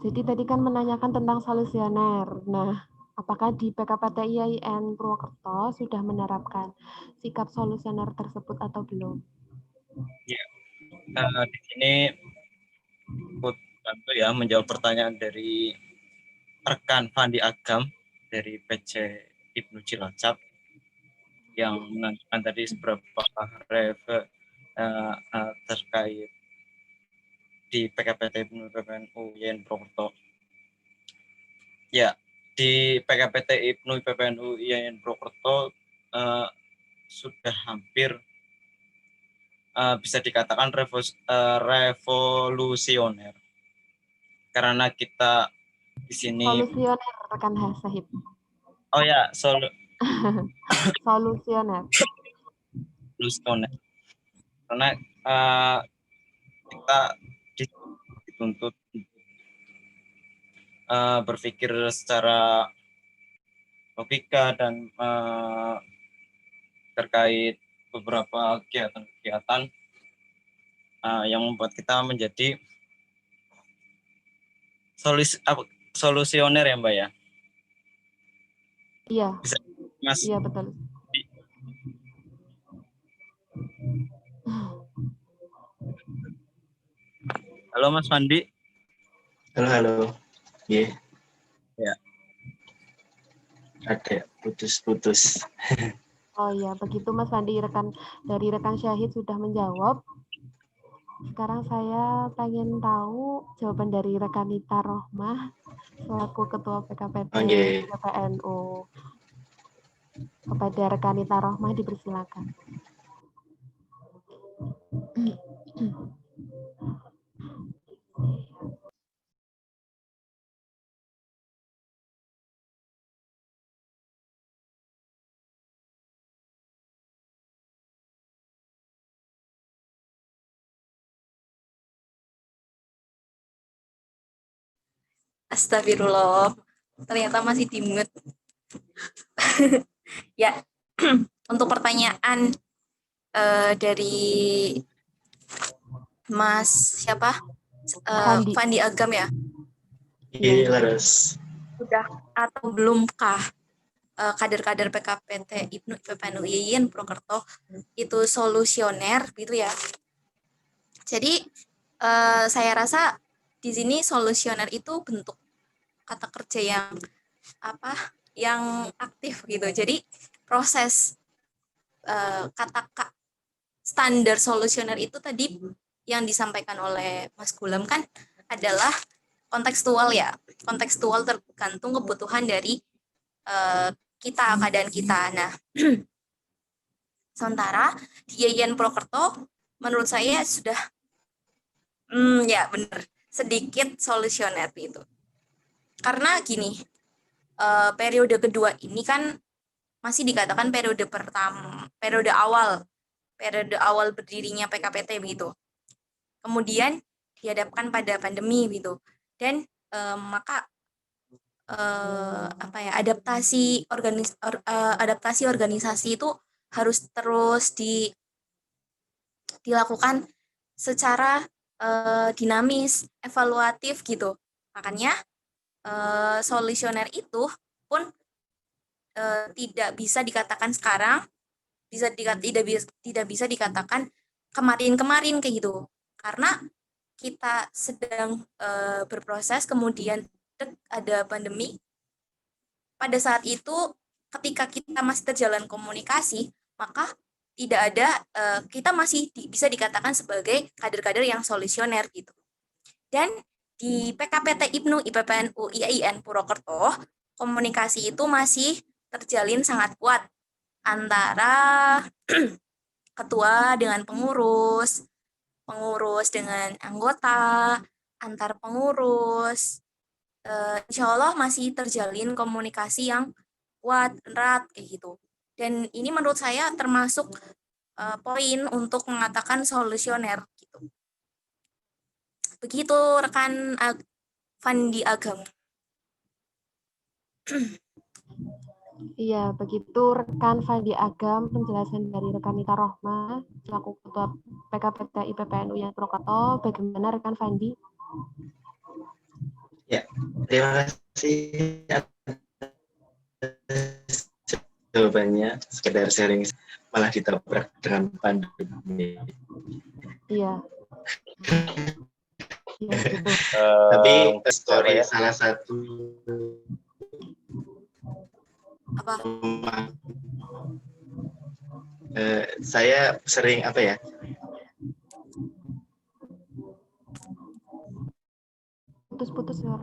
Jadi tadi kan menanyakan tentang solusioner. Nah, apakah di PKPT IAIN Purwokerto sudah menerapkan sikap solusioner tersebut atau belum? Ya, di sini bantu ya menjawab pertanyaan dari rekan Fandi Agam dari PC Ibnu Cilacap yang menanyakan tadi seberapa terkait di PKPT Ibnu PPNU IAIN Purwokerto. Ya, di PKPT Ibnu PPNU IAIN Purwokerto sudah hampir bisa dikatakan revolusioner karena kita di sini solusioner rekan Syahid. Oh ya, solusioner. Solusioner. Karena kita dituntut berpikir secara logika dan terkait beberapa kegiatan-kegiatan yang membuat kita menjadi solusioner ya Mbak ya? Iya. Bisa, Mas? Iya betul. Halo Mas Fandi. Halo. Yeah. Ya. Ada putus-putus. Oh iya, begitu Mas Fandi, dari rekan Syahid sudah menjawab. Sekarang saya pengen tahu jawaban dari rekan Nita Rohmah selaku Ketua PKPT PPNU. Kepada rekan Nita Rohmah dipersilakan. Astagfirullah, ternyata masih di mute. Ya, untuk pertanyaan dari Mas siapa? Fandi Agam ya? Iya, Laras. Sudah atau belumkah kader-kader PKPT Ibnu PPNU IAIN Purwokerto itu solusioner gitu ya? Jadi saya rasa di sini solusioner itu bentuk kata kerja yang aktif gitu. Jadi proses kata standar solusioner itu tadi yang disampaikan oleh Mas Gulam kan adalah kontekstual ya. Kontekstual tergantung kebutuhan dari kita, keadaan kita. Nah, sementara di Yayan Purwokerto menurut saya sudah ya benar sedikit solusioner itu. Karena gini, periode kedua ini kan masih dikatakan periode awal berdirinya PKPT begitu. Kemudian dihadapkan pada pandemi gitu. Dan maka adaptasi organisasi itu harus terus dilakukan secara dinamis, evaluatif gitu. Makanya solusioner itu pun tidak bisa dikatakan sekarang, tidak bisa dikatakan kemarin kayak gitu. Karena kita sedang berproses, kemudian ada pandemi. Pada saat itu, ketika kita masih terjalan komunikasi, maka tidak ada, kita masih bisa dikatakan sebagai kader-kader yang solusioner gitu. Dan di PKPT IPNU, IPPNU, IAIN Purwokerto, komunikasi itu masih terjalin sangat kuat antara ketua dengan pengurus dengan anggota, antar pengurus. Insya Allah masih terjalin komunikasi yang kuat, erat kayak gitu. Dan ini menurut saya termasuk poin untuk mengatakan solusioner gitu. Begitu rekan Fandi Agam. Iya, begitu rekan Fandi Agam, penjelasan dari rekan Nita Rohma, selaku Ketua PKPT IPPNU Yayan Purwokerto. Bagaimana rekan Fandi? Ya, terima kasih jawabannya. Sekedar sharing, malah ditabrak dengan pandemi. Iya. Iya, gitu. Tapi story salah satu Apa? Saya sering Putus-putus ya.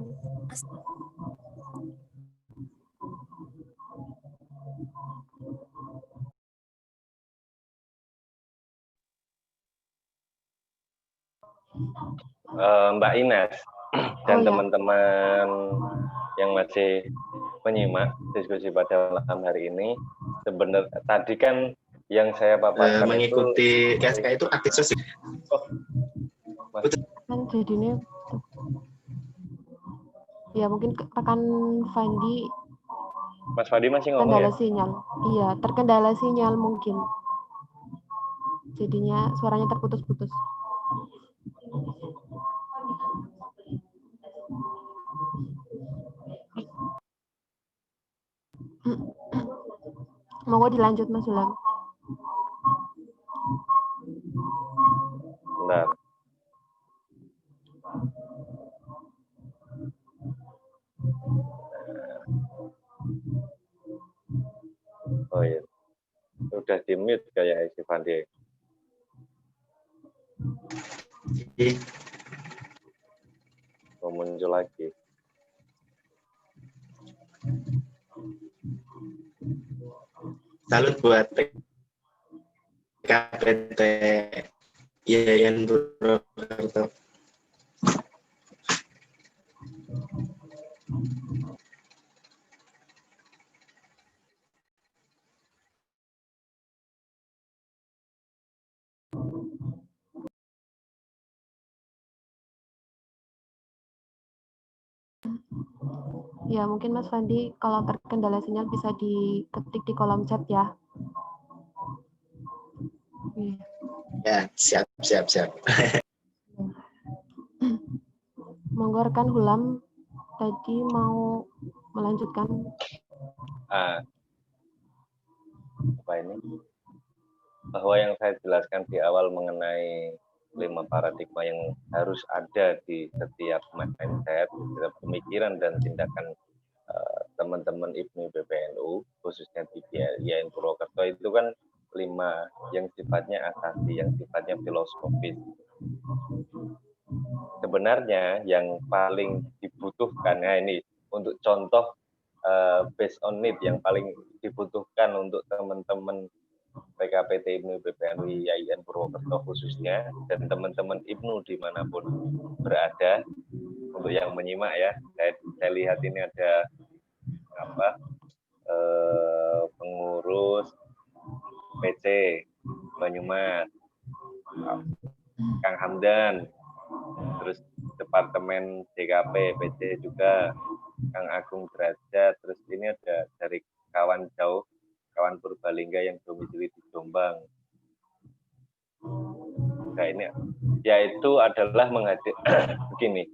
Mbak Ines dan ya. teman-teman yang masih menyimak diskusi pada malam hari ini, sebenarnya tadi kan yang saya paparkan mengikuti KSK itu aktif sosial. Kan jadinya ya mungkin rekan Fandi, Mas Fandi masih ngomong kendala ya? sinyal. Iya, terkendala sinyal mungkin. Jadinya suaranya terputus-putus. Monggo dilanjut Mas Sulam. Bentar. Oh iya, udah di mute kayak si Fandi. Mau muncul lagi. Salut buat PKPT Yayan Purwokerto. Ya, mungkin Mas Fandi kalau terkendala sinyal bisa diketik di kolom chat ya. Ya, siap. Monggo rekan Hulam tadi mau melanjutkan. Apa ini? Bahwa yang saya jelaskan di awal mengenai 5 paradigma yang harus ada di setiap mindset, setiap pemikiran dan tindakan teman-teman IPNU PPNU, khususnya di Yayan Purwokerto itu kan 5 yang sifatnya asasi, yang sifatnya filosofis. sebenarnya yang paling dibutuhkan, nah ini untuk contoh based on need yang paling dibutuhkan untuk teman-teman PKPT IPNU PPNU IAIN Purwokerto khususnya, dan teman-teman IPNU dimanapun berada, untuk yang menyimak ya, saya lihat ini ada pengurus PC Banyumas, Kang Hamdan, terus Departemen DKP PC juga Kang Agung Derajat, terus ini ada dari kawan jauh, kawan Purbalingga yang domisili di Jombang. Nah, ini yaitu adalah begini,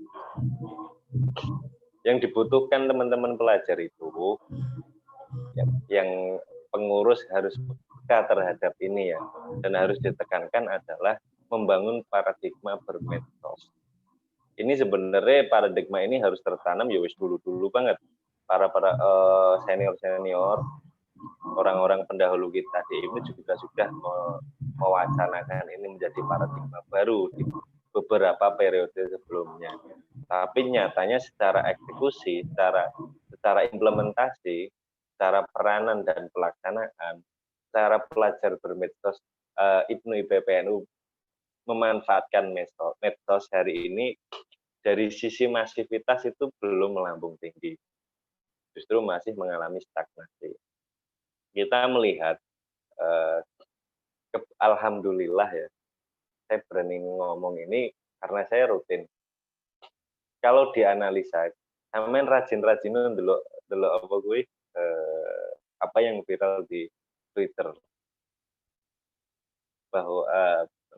yang dibutuhkan teman-teman pelajar itu yang pengurus harus peka terhadap ini ya, dan harus ditekankan adalah membangun paradigma bermedsos. Ini sebenarnya paradigma ini harus tertanam ya wis dulu banget, para senior orang-orang pendahulu kita di ini juga sudah mewacanakan ini menjadi paradigma baru di beberapa periode sebelumnya. Tapi nyatanya secara eksekusi, secara implementasi, secara peranan dan pelaksanaan, secara pelajar bermedsos IPNU IPPNU memanfaatkan medsos hari ini dari sisi masivitas itu belum melambung tinggi, justru masih mengalami stagnasi. Kita melihat alhamdulillah ya, saya berani ngomong ini karena saya rutin. Kalau dianalisa, sampean rajin-rajin delok apa gue apa yang viral di Twitter, bahwa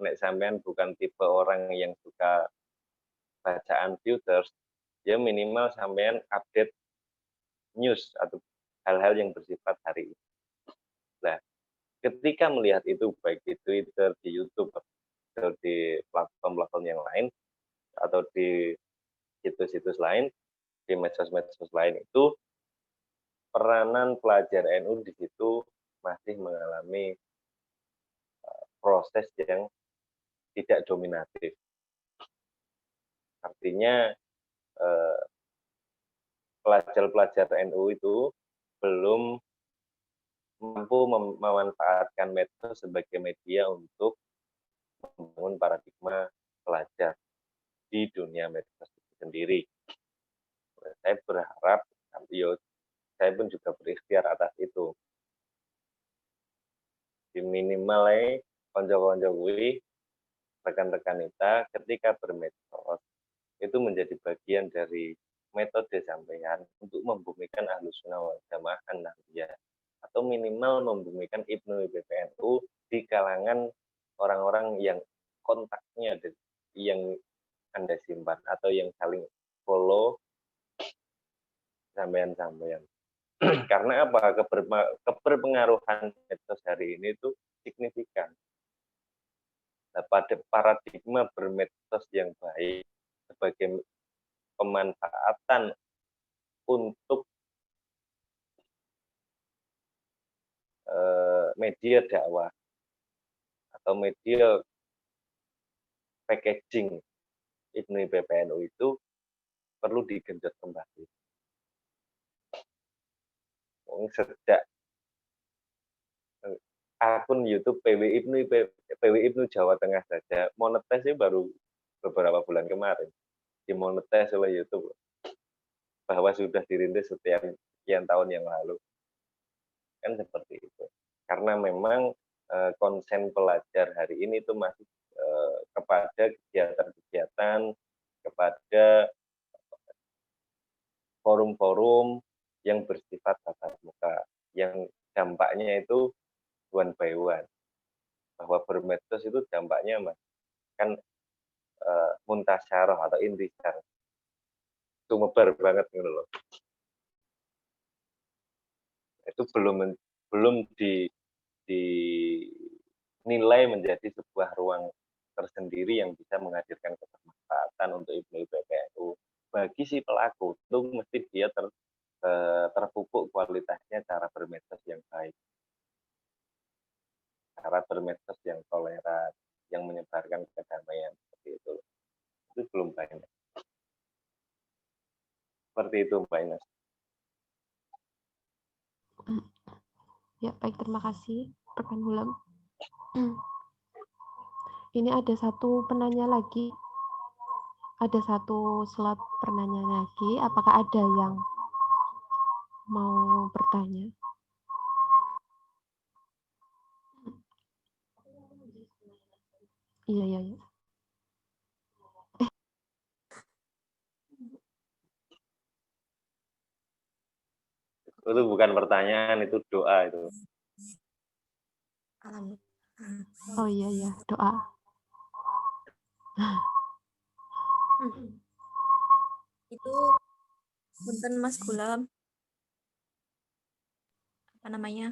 nek sampean bukan tipe orang yang suka bacaan Twitter, ya minimal sampean update news atau hal-hal yang bersifat hari ini. Nah, ketika melihat itu baik di Twitter, di YouTube, atau di platform-platform yang lain, atau di situs-situs lain, di medsos-medsos lain itu, peranan pelajar NU di situ masih mengalami proses yang tidak dominatif. Artinya pelajar-pelajar NU itu belum mampu memanfaatkan medsos sebagai media untuk membangun paradigma pelajar di dunia medsos itu sendiri. Saya berharap, saya pun juga berikhtiar atas itu. Di minimal konco-konco kuwi, rekan-rekan kita ketika bermedsos itu menjadi bagian dari metode sampean untuk membumikan Ahlus Sunnah wal Jamaah An-Nahdliyah, atau minimal membumikan IPNU IPPNU di kalangan orang-orang yang kontaknya yang Anda simpan atau yang saling follow sampean-sampean. Karena apa? Keberpengaruhan medsos hari ini itu signifikan. Nah, pada paradigma bermedsos yang baik sebagai pemanfaatan untuk media dakwah atau media packaging IPNU IPPNU itu perlu digenjot kembali. Sejak akun YouTube PW IPNU Jawa Tengah saja monetisasi baru beberapa bulan kemarin, dimonetis oleh YouTube, bahwa sudah dirintis sekian tahun yang lalu, kan seperti itu. Karena memang konsen pelajar hari ini itu masih kepada kegiatan-kegiatan, kepada forum-forum yang bersifat tatap muka, yang dampaknya itu one by one. Bahwa bermedsos itu dampaknya kan muntasyarah atau intisar, sumebar banget gitu loh. Itu belum dinilai menjadi sebuah ruang tersendiri yang bisa menghadirkan kebermanfaatan untuk IPNU IPPNU. Bagi si pelaku itu mesti dia terpupuk kualitasnya cara bermedsos yang baik, cara bermedsos yang toleran, yang menyebarkan kedamaian, seperti itu belum banyak. Seperti itu Mbak Ines. Ya, baik, terima kasih rekan Hulam. Ini ada satu penanya lagi. Ada satu slot penanya lagi. Apakah ada yang mau bertanya? Iya, iya, iya. Itu bukan pertanyaan, itu doa itu. Oh iya, iya, doa. Itu punten Mas Gulam, apa namanya,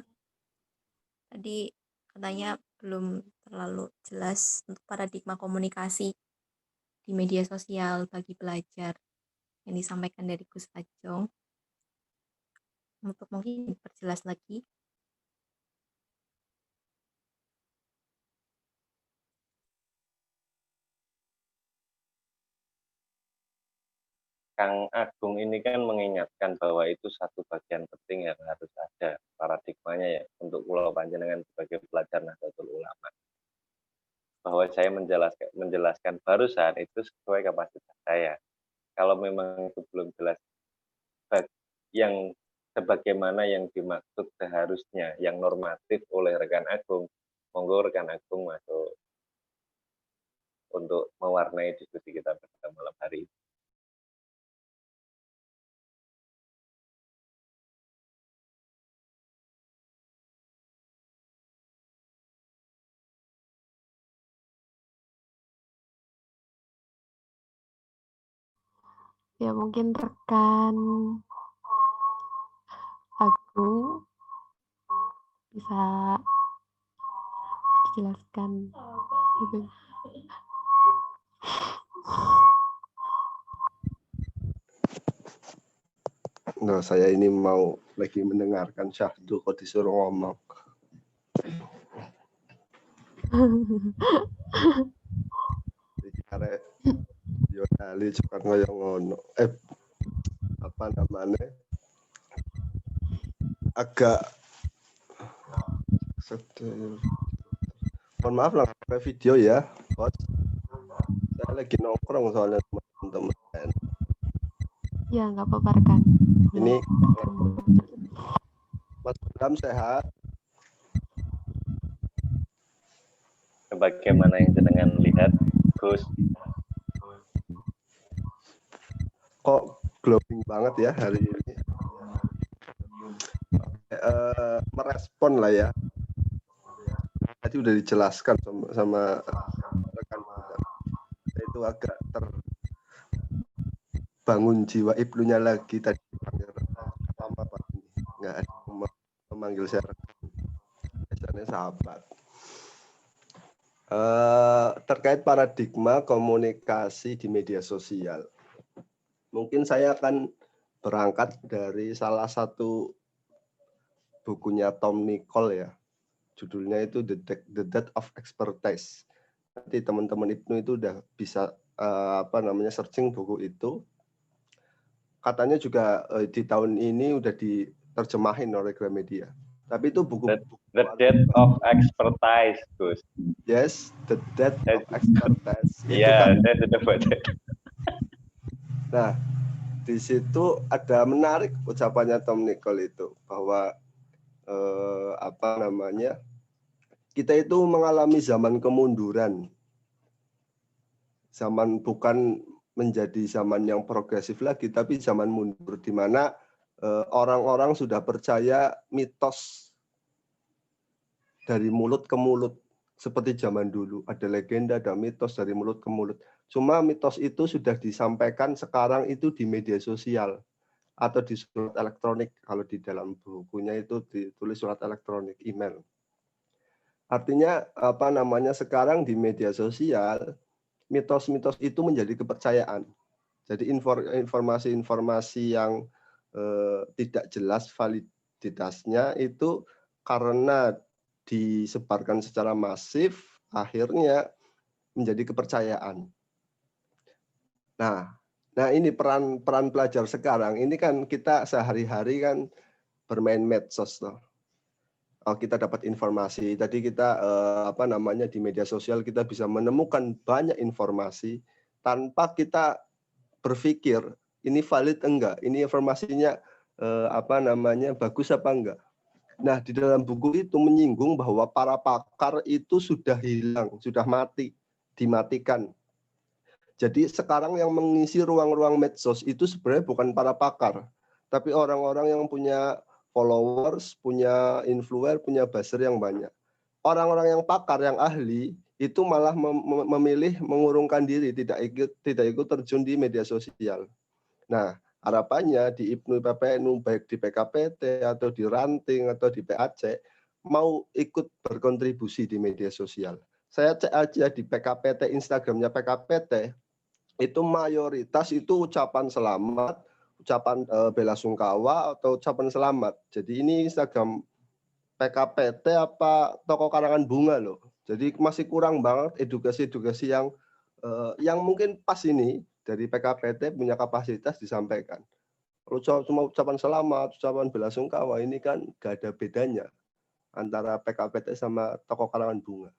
tadi katanya belum terlalu jelas untuk paradigma komunikasi di media sosial bagi pelajar yang disampaikan dari Gus Ajong. Untuk mungkin diperjelas lagi. Kang Agung ini kan mengingatkan bahwa itu satu bagian penting yang harus ada paradigmanya ya untuk Pulau Panjenengan sebagai pelajar Nahdlatul Ulama. Bahwa saya menjelaskan barusan itu sesuai kapasitas saya. Kalau memang itu belum jelas yang sebagaimana yang dimaksud seharusnya yang normatif oleh rekan Agung, monggo rekan Agung masuk untuk mewarnai diskusi kita pada malam hari ini. Ya, mungkin rekan Agung bisa dijelaskan gitu. Nah, saya ini mau lagi mendengarkan syahdu kok disuruh ngomong. Karena Yonali juga ngoyong ngono. Apa namanya? Agak sedih. Mohon maaf lah pakai video ya, Bos. Saya lagi nongkrong soalnya teman-teman. Ya, nggak apa-apa rekan. Ini Mas Bram sehat. Bagaimana yang jenengan lihat, Gus? Kok glowing banget ya hari ini. Merespon lah ya. Tadi udah dijelaskan sama rekan kita. Itu agak terbangun jiwa ibnunya lagi tadi panggil lama Pak. Nggak ada memanggil saya biasanya sahabat. Terkait paradigma komunikasi di media sosial. Mungkin saya akan berangkat dari salah satu bukunya Tom Nicol ya. Judulnya itu The Death of Expertise. Nanti teman-teman Ibnu itu udah bisa searching buku itu. Katanya juga di tahun ini udah diterjemahin oleh Gramedia. Tapi itu buku The Death of Expertise, Gus. Yes, The Death of Expertise. Iya, saya sudah baca. Nah, di situ ada menarik ucapannya Tom Nicol itu bahwa kita itu mengalami zaman kemunduran. Zaman bukan menjadi zaman yang progresif lagi, tapi zaman mundur di mana orang-orang sudah percaya mitos dari mulut ke mulut seperti zaman dulu. Ada legenda, ada mitos dari mulut ke mulut. Cuma mitos itu sudah disampaikan sekarang itu di media sosial atau di surat elektronik. Kalau di dalam bukunya itu ditulis surat elektronik, email. Artinya sekarang di media sosial mitos-mitos itu menjadi kepercayaan. Jadi informasi-informasi yang tidak jelas validitasnya itu karena disebarkan secara masif akhirnya menjadi kepercayaan. Nah ini peran pelajar sekarang. Ini kan kita sehari-hari kan bermain medsos toh. Kita dapat informasi. Tadi kita di media sosial kita bisa menemukan banyak informasi tanpa kita berpikir ini valid enggak, ini informasinya bagus apa enggak. Nah, di dalam buku itu menyinggung bahwa para pakar itu sudah hilang, sudah mati, dimatikan. Jadi sekarang yang mengisi ruang-ruang medsos itu sebenarnya bukan para pakar, tapi orang-orang yang punya followers, punya influencer, punya buzzer yang banyak. Orang-orang yang pakar, yang ahli, itu malah memilih mengurungkan diri, tidak ikut terjun di media sosial. Nah, harapannya di IPNU PPNU, baik di PKPT atau di Ranting atau di PAC, mau ikut berkontribusi di media sosial. Saya cek aja di PKPT, Instagramnya PKPT, itu mayoritas itu ucapan selamat, ucapan bela sungkawa atau ucapan selamat. Jadi ini Instagram PKPT apa toko karangan bunga loh. Jadi masih kurang banget edukasi-edukasi yang mungkin pas ini dari PKPT punya kapasitas disampaikan. Kalau cuma ucapan selamat, ucapan bela sungkawa ini kan gak ada bedanya antara PKPT sama toko karangan bunga.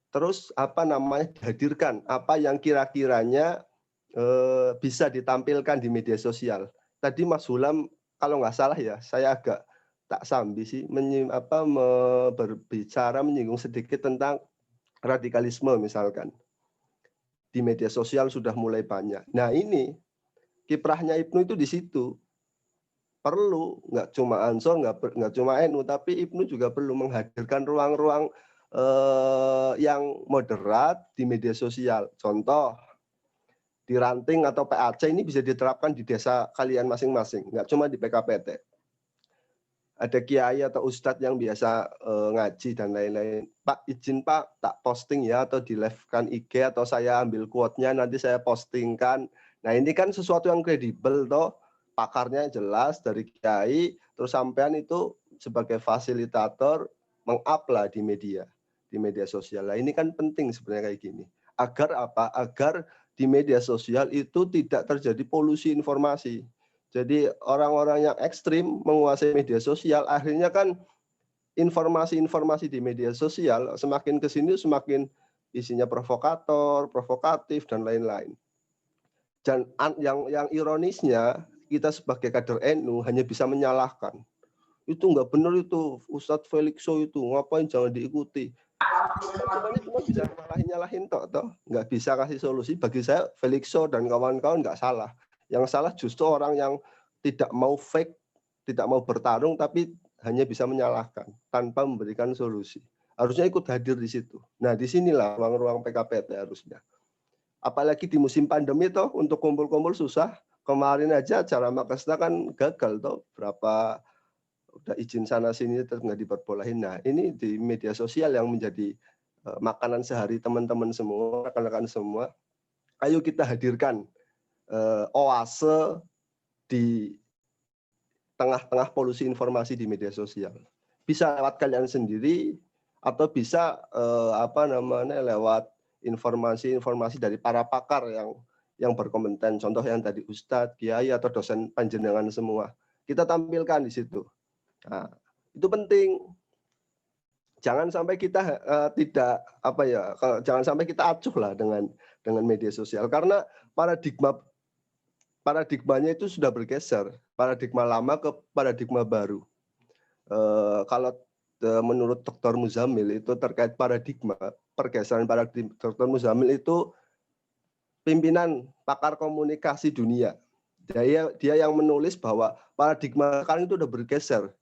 Terus dihadirkan apa yang kira-kiranya bisa ditampilkan di media sosial. Tadi Mas Hulam kalau nggak salah ya, saya agak tak sambi sih berbicara menyinggung sedikit tentang radikalisme misalkan. Di media sosial sudah mulai banyak. Nah ini kiprahnya IPNU itu di situ. Perlu, nggak cuma Ansor, nggak cuma NU, tapi IPNU juga perlu menghadirkan ruang-ruang yang moderat di media sosial. Contoh, di Ranting atau PAC ini bisa diterapkan di desa kalian masing-masing, nggak cuma di PKPT. Ada kiai atau ustadz yang biasa ngaji dan lain-lain. Pak, izin Pak, tak posting ya, atau di live-kan IG, atau saya ambil quote-nya, nanti saya postingkan. Nah ini kan sesuatu yang kredibel, toh pakarnya jelas dari kiai, terus sampean itu sebagai fasilitator meng-up lah di media sosial. Nah ini kan penting sebenarnya kayak gini. Agar apa? Agar di media sosial itu tidak terjadi polusi informasi. Jadi orang-orang yang ekstrim menguasai media sosial, akhirnya kan informasi-informasi di media sosial semakin ke sini semakin isinya provokator, provokatif, dan lain-lain. Dan yang ironisnya, kita sebagai kader NU hanya bisa menyalahkan. Itu nggak benar itu, Ustadz Felixo itu, ngapain jangan diikuti. Cuma bisa nyalahin toh, nggak bisa kasih solusi. Bagi saya Felixo dan kawan-kawan nggak salah. Yang salah justru orang yang tidak mau fake, tidak mau bertarung, tapi hanya bisa menyalahkan tanpa memberikan solusi. Harusnya ikut hadir di situ. Nah, disinilah ruang-ruang PKPT harusnya. Apalagi di musim pandemi toh, untuk kumpul-kumpul susah. Kemarin aja acara Makasda kan gagal toh, berapa udah izin sana sini terus nggak diperbolehin. Nah, ini di media sosial yang menjadi makanan sehari teman-teman semua, rekan-rekan semua. Ayo kita hadirkan oase di tengah-tengah polusi informasi di media sosial. Bisa lewat kalian sendiri atau bisa lewat informasi-informasi dari para pakar yang berkompeten. Contoh yang tadi Ustadz, Kiai atau dosen panjenengan semua. Kita tampilkan di situ. Nah, itu penting. Jangan sampai kita jangan sampai kita acuh lah dengan media sosial, karena paradigmanya itu sudah bergeser, paradigma lama ke paradigma baru. Kalau menurut Dr. Muzamil itu terkait paradigma, pergeseran paradigma, Dr. Muzamil itu pimpinan pakar komunikasi dunia. Dia yang menulis bahwa paradigma sekarang itu udah bergeser.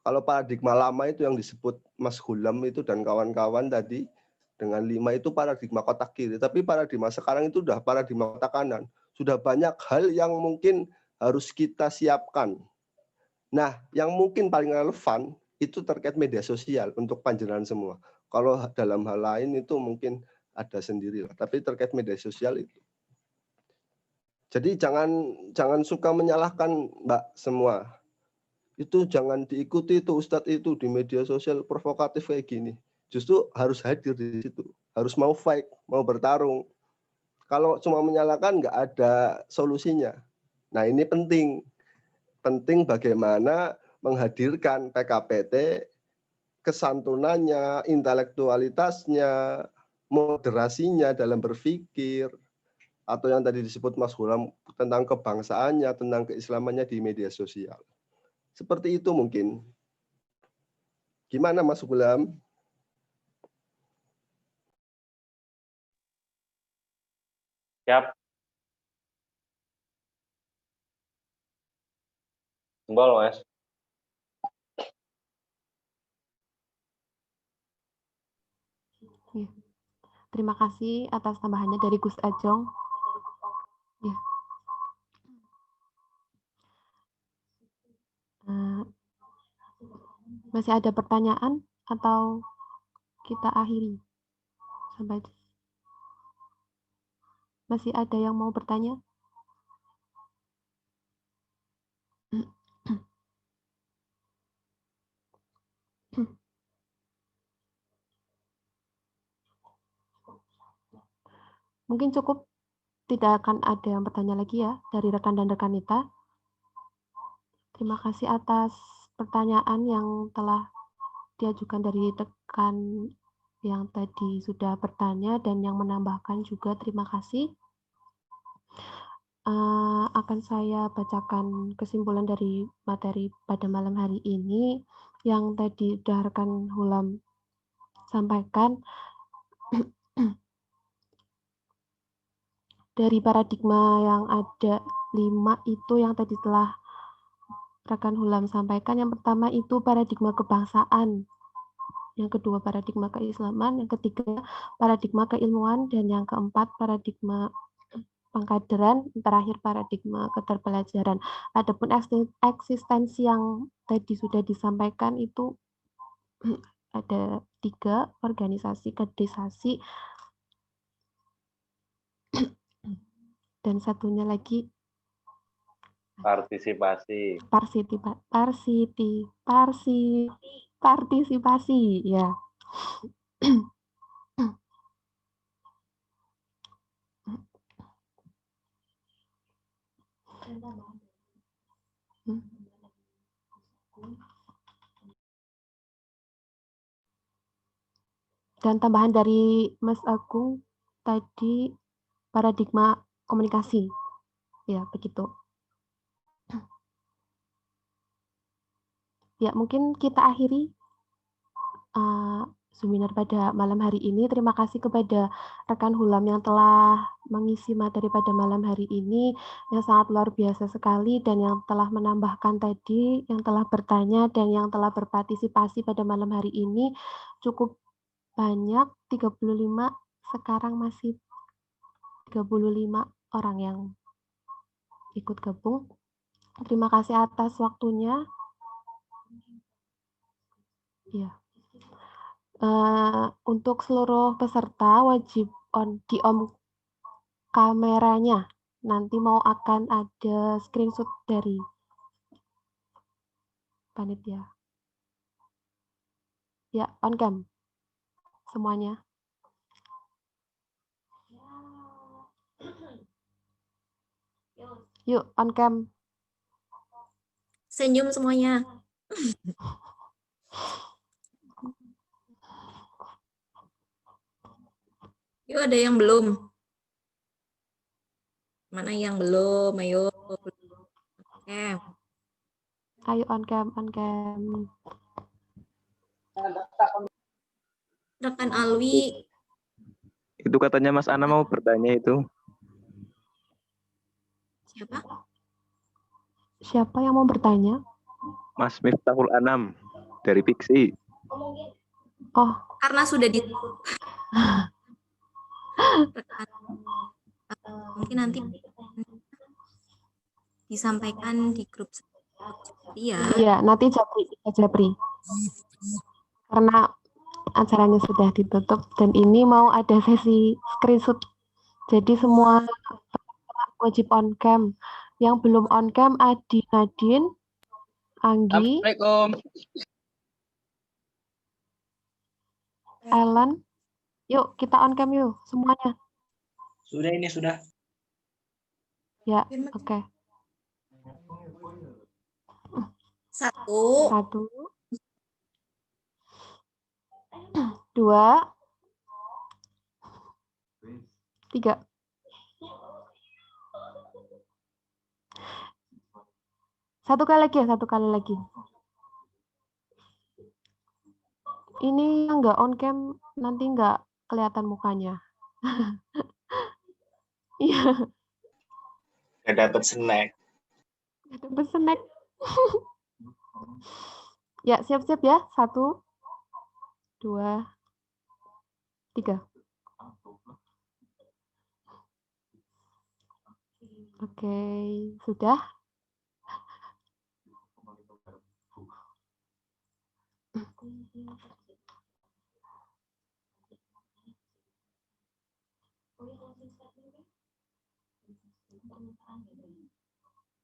Kalau paradigma lama itu yang disebut Mas Hulam itu dan kawan-kawan tadi dengan 5 itu paradigma kotak kiri. Tapi paradigma sekarang itu udah paradigma kotak kanan. Sudah banyak hal yang mungkin harus kita siapkan. Nah, yang mungkin paling relevan itu terkait media sosial untuk panjenengan semua. Kalau dalam hal lain itu mungkin ada sendiri lah. Tapi terkait media sosial itu. Jadi jangan suka menyalahkan Mbak semua. Itu jangan diikuti itu Ustadz itu di media sosial provokatif kayak gini. Justru harus hadir di situ, harus mau fight, mau bertarung. Kalau cuma menyalahkan nggak ada solusinya. Nah ini penting. Penting bagaimana menghadirkan PKPT, kesantunannya, intelektualitasnya, moderasinya dalam berpikir, atau yang tadi disebut Mas Gulam tentang kebangsaannya, tentang keislamannya di media sosial. Seperti itu mungkin. Gimana Mas Gulam? Siap. Jempol, Mas. Ya. Terima kasih atas tambahannya dari Gus Ajong. Ya. Masih ada pertanyaan atau kita akhiri? Sampai masih ada yang mau bertanya? Mungkin cukup, tidak akan ada yang bertanya lagi ya dari rekan dan rekanita. Terima kasih atas pertanyaan yang telah diajukan dari rekan yang tadi sudah bertanya dan yang menambahkan juga. Terima kasih. Akan saya bacakan kesimpulan dari materi pada malam hari ini yang tadi sudah rekan Hulam sampaikan. Dari paradigma yang ada 5 itu yang tadi telah rekan Hulam sampaikan. Yang pertama itu paradigma kebangsaan, yang kedua paradigma keislaman, yang ketiga paradigma keilmuan, dan yang keempat paradigma pengkaderan, terakhir paradigma keterpelajaran. Adapun eksistensi yang tadi sudah disampaikan itu ada 3, organisasi, kaderisasi, dan satunya lagi Partisipasi. Partisipasi, ya. Dan tambahan dari Mas Agung tadi paradigma komunikasi, ya begitu. Ya mungkin kita akhiri seminar pada malam hari ini. Terima kasih kepada rekan Hulam yang telah mengisi materi pada malam hari ini yang sangat luar biasa sekali, dan yang telah menambahkan tadi, yang telah bertanya dan yang telah berpartisipasi pada malam hari ini cukup banyak, 35, sekarang masih 35 orang yang ikut gabung. Terima kasih atas waktunya. Ya. Untuk seluruh peserta wajib di on kameranya. Nanti mau akan ada screenshot dari panitia. Ya, on cam semuanya. Yuk, on cam. Senyum semuanya. Yuk, ada yang belum? Mana yang belum? Ayo. Oke. Ayo on cam, on cam. Rekan Alwi. Itu katanya Mas Ana mau bertanya itu. Siapa? Siapa yang mau bertanya? Mas Miftahul Anam dari Pixi. Oh. Karena sudah di mungkin nanti disampaikan di grup ya. Iya, nanti Japri. Karena acaranya sudah ditutup dan ini mau ada sesi screenshot. Jadi semua wajib on cam. Yang belum on cam Adi Nadine, Anggi, Assalamualaikum. Ellen. Yuk kita on cam yuk semuanya. Sudah ini sudah. Ya, oke. 1, 1, 2, 3. Satu kali lagi. Ini yang nggak on cam nanti nggak kelihatan mukanya. Iya, Nggak dapat snack. dapat snack. Ya, siap-siap ya. 1, 2, 3. Oke, sudah.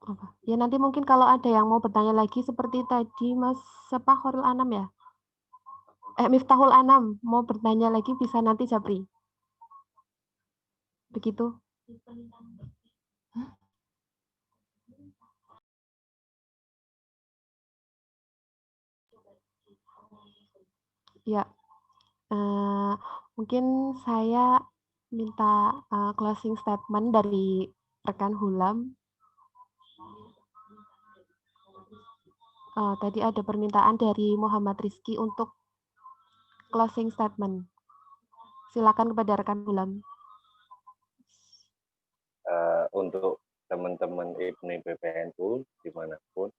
Apa? Ya nanti mungkin kalau ada yang mau bertanya lagi seperti tadi Mas siapa Khairul Anam ya? Miftahul Anam mau bertanya lagi bisa nanti Japri. Begitu. Ya, mungkin saya minta closing statement dari rekan Hulam. Tadi ada permintaan dari Muhammad Rizky untuk closing statement. Silakan kepada rekan Hulam. Untuk teman-teman IPNI PPNU dimanapun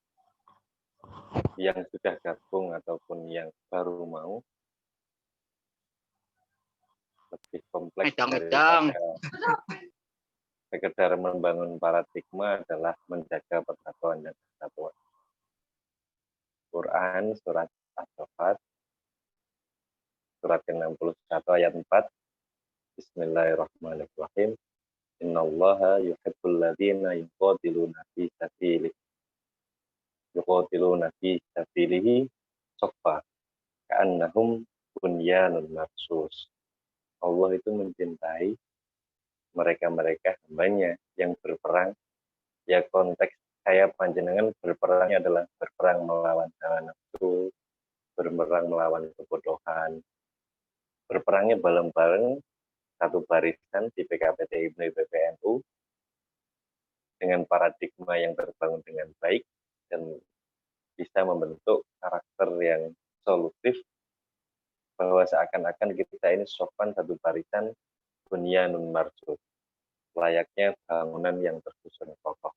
yang sudah gabung ataupun yang baru mau, lebih kompleks daripada sekedar membangun paradigma adalah menjaga persatuan dan kesatuan. Quran surat As-Saffat surat ke-61 ayat 4. Bismillahirrahmanirrahim. Innallaha yuhibbul ladzina yuqatiluna fi sabilihi shaffa ka'annahum bunyanun marsus. Allah itu mencintai mereka-mereka hambanya yang berperang. Ya konteks saya panjenengan berperangnya adalah berperang melawan hawa nafsu, berperang melawan kebodohan, berperangnya bareng-bareng satu barisan di PKPT IPNI PPNU dengan paradigma yang terbangun dengan baik dan bisa membentuk karakter yang solutif, bahwa seakan-akan kita ini sopan satu barisan bunyanun marsus, layaknya bangunan yang tersusun kokoh.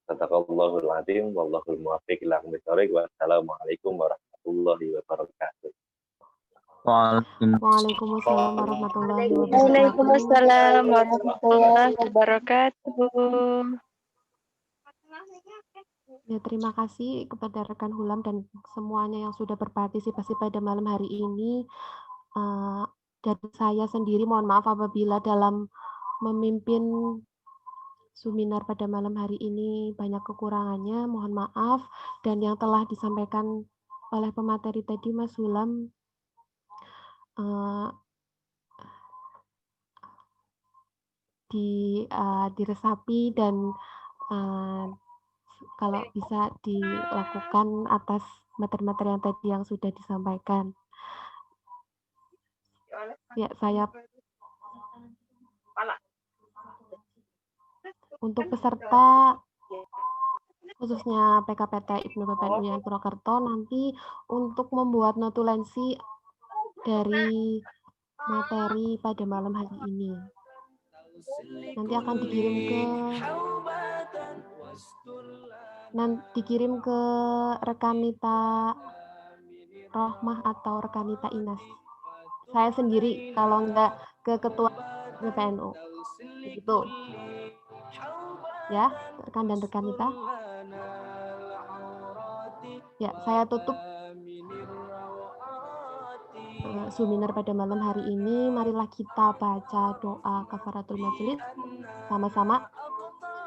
Sadaqallahul adzim wallahul muwaffiq ila aqwamit thoriq. Wassalamualaikum warahmatullahi wabarakatuh. Waalaikumsalam warahmatullahi wabarakatuh. Waalaikumsalam warahmatullahi wabarakatuh. Ya, terima kasih kepada rekan Hulam dan semuanya yang sudah berpartisipasi pada malam hari ini. Dari saya sendiri mohon maaf apabila dalam memimpin seminar pada malam hari ini banyak kekurangannya, mohon maaf. Dan yang telah disampaikan oleh pemateri tadi Mas Hulam diresapi dan kalau bisa dilakukan atas materi-materi yang tadi yang sudah disampaikan. Ya, saya untuk peserta khususnya PKPT IPNI PPNU yang Purwokerto nanti untuk membuat notulensi dari materi pada malam hari ini. Nanti akan dikirim ke rekanita Rohmah atau rekanita Inas. Saya sendiri kalau enggak ke ketua PPNU. Begitu. Ya, rekan dan rekanita. Ya, saya tutup seminar pada malam hari ini. Marilah kita baca doa kafaratul majelis sama-sama.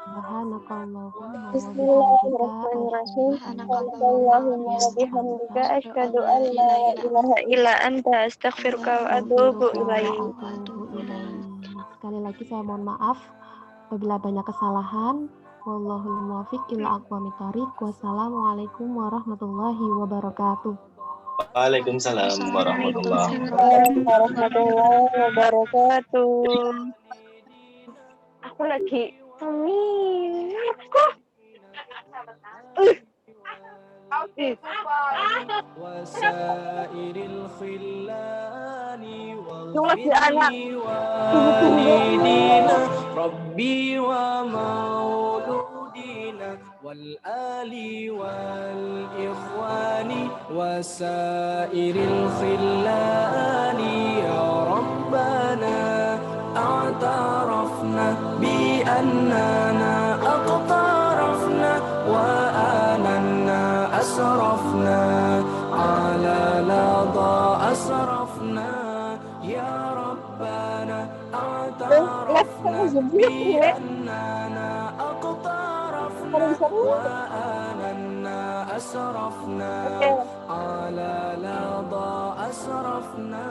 Subhanakallahumma wa bihamdika asyhadu an la ilaha illa anta astaghfiruka wa atubu ilaik. Sekali lagi saya mohon maaf apabila banyak kesalahan. Wallahul muwaffiq ila aqwamit thoriq. Wassalamualaikum warahmatullahi wabarakatuh. Waalaikumsalam warahmatullahi Warahmatullahi wabarakatuh. Aku lagi seminar kok. Yang lagi anak Rabbi wa mauludina wal ali wal ikhwani wasairil khillani ya Rabbana a'tarafna bi annana aqtarafna wa ananna asrafna ala lada asrafna ya Rabbana a'tarafna bi annana aqtarafna wa ananna asrafna ala lada asrafna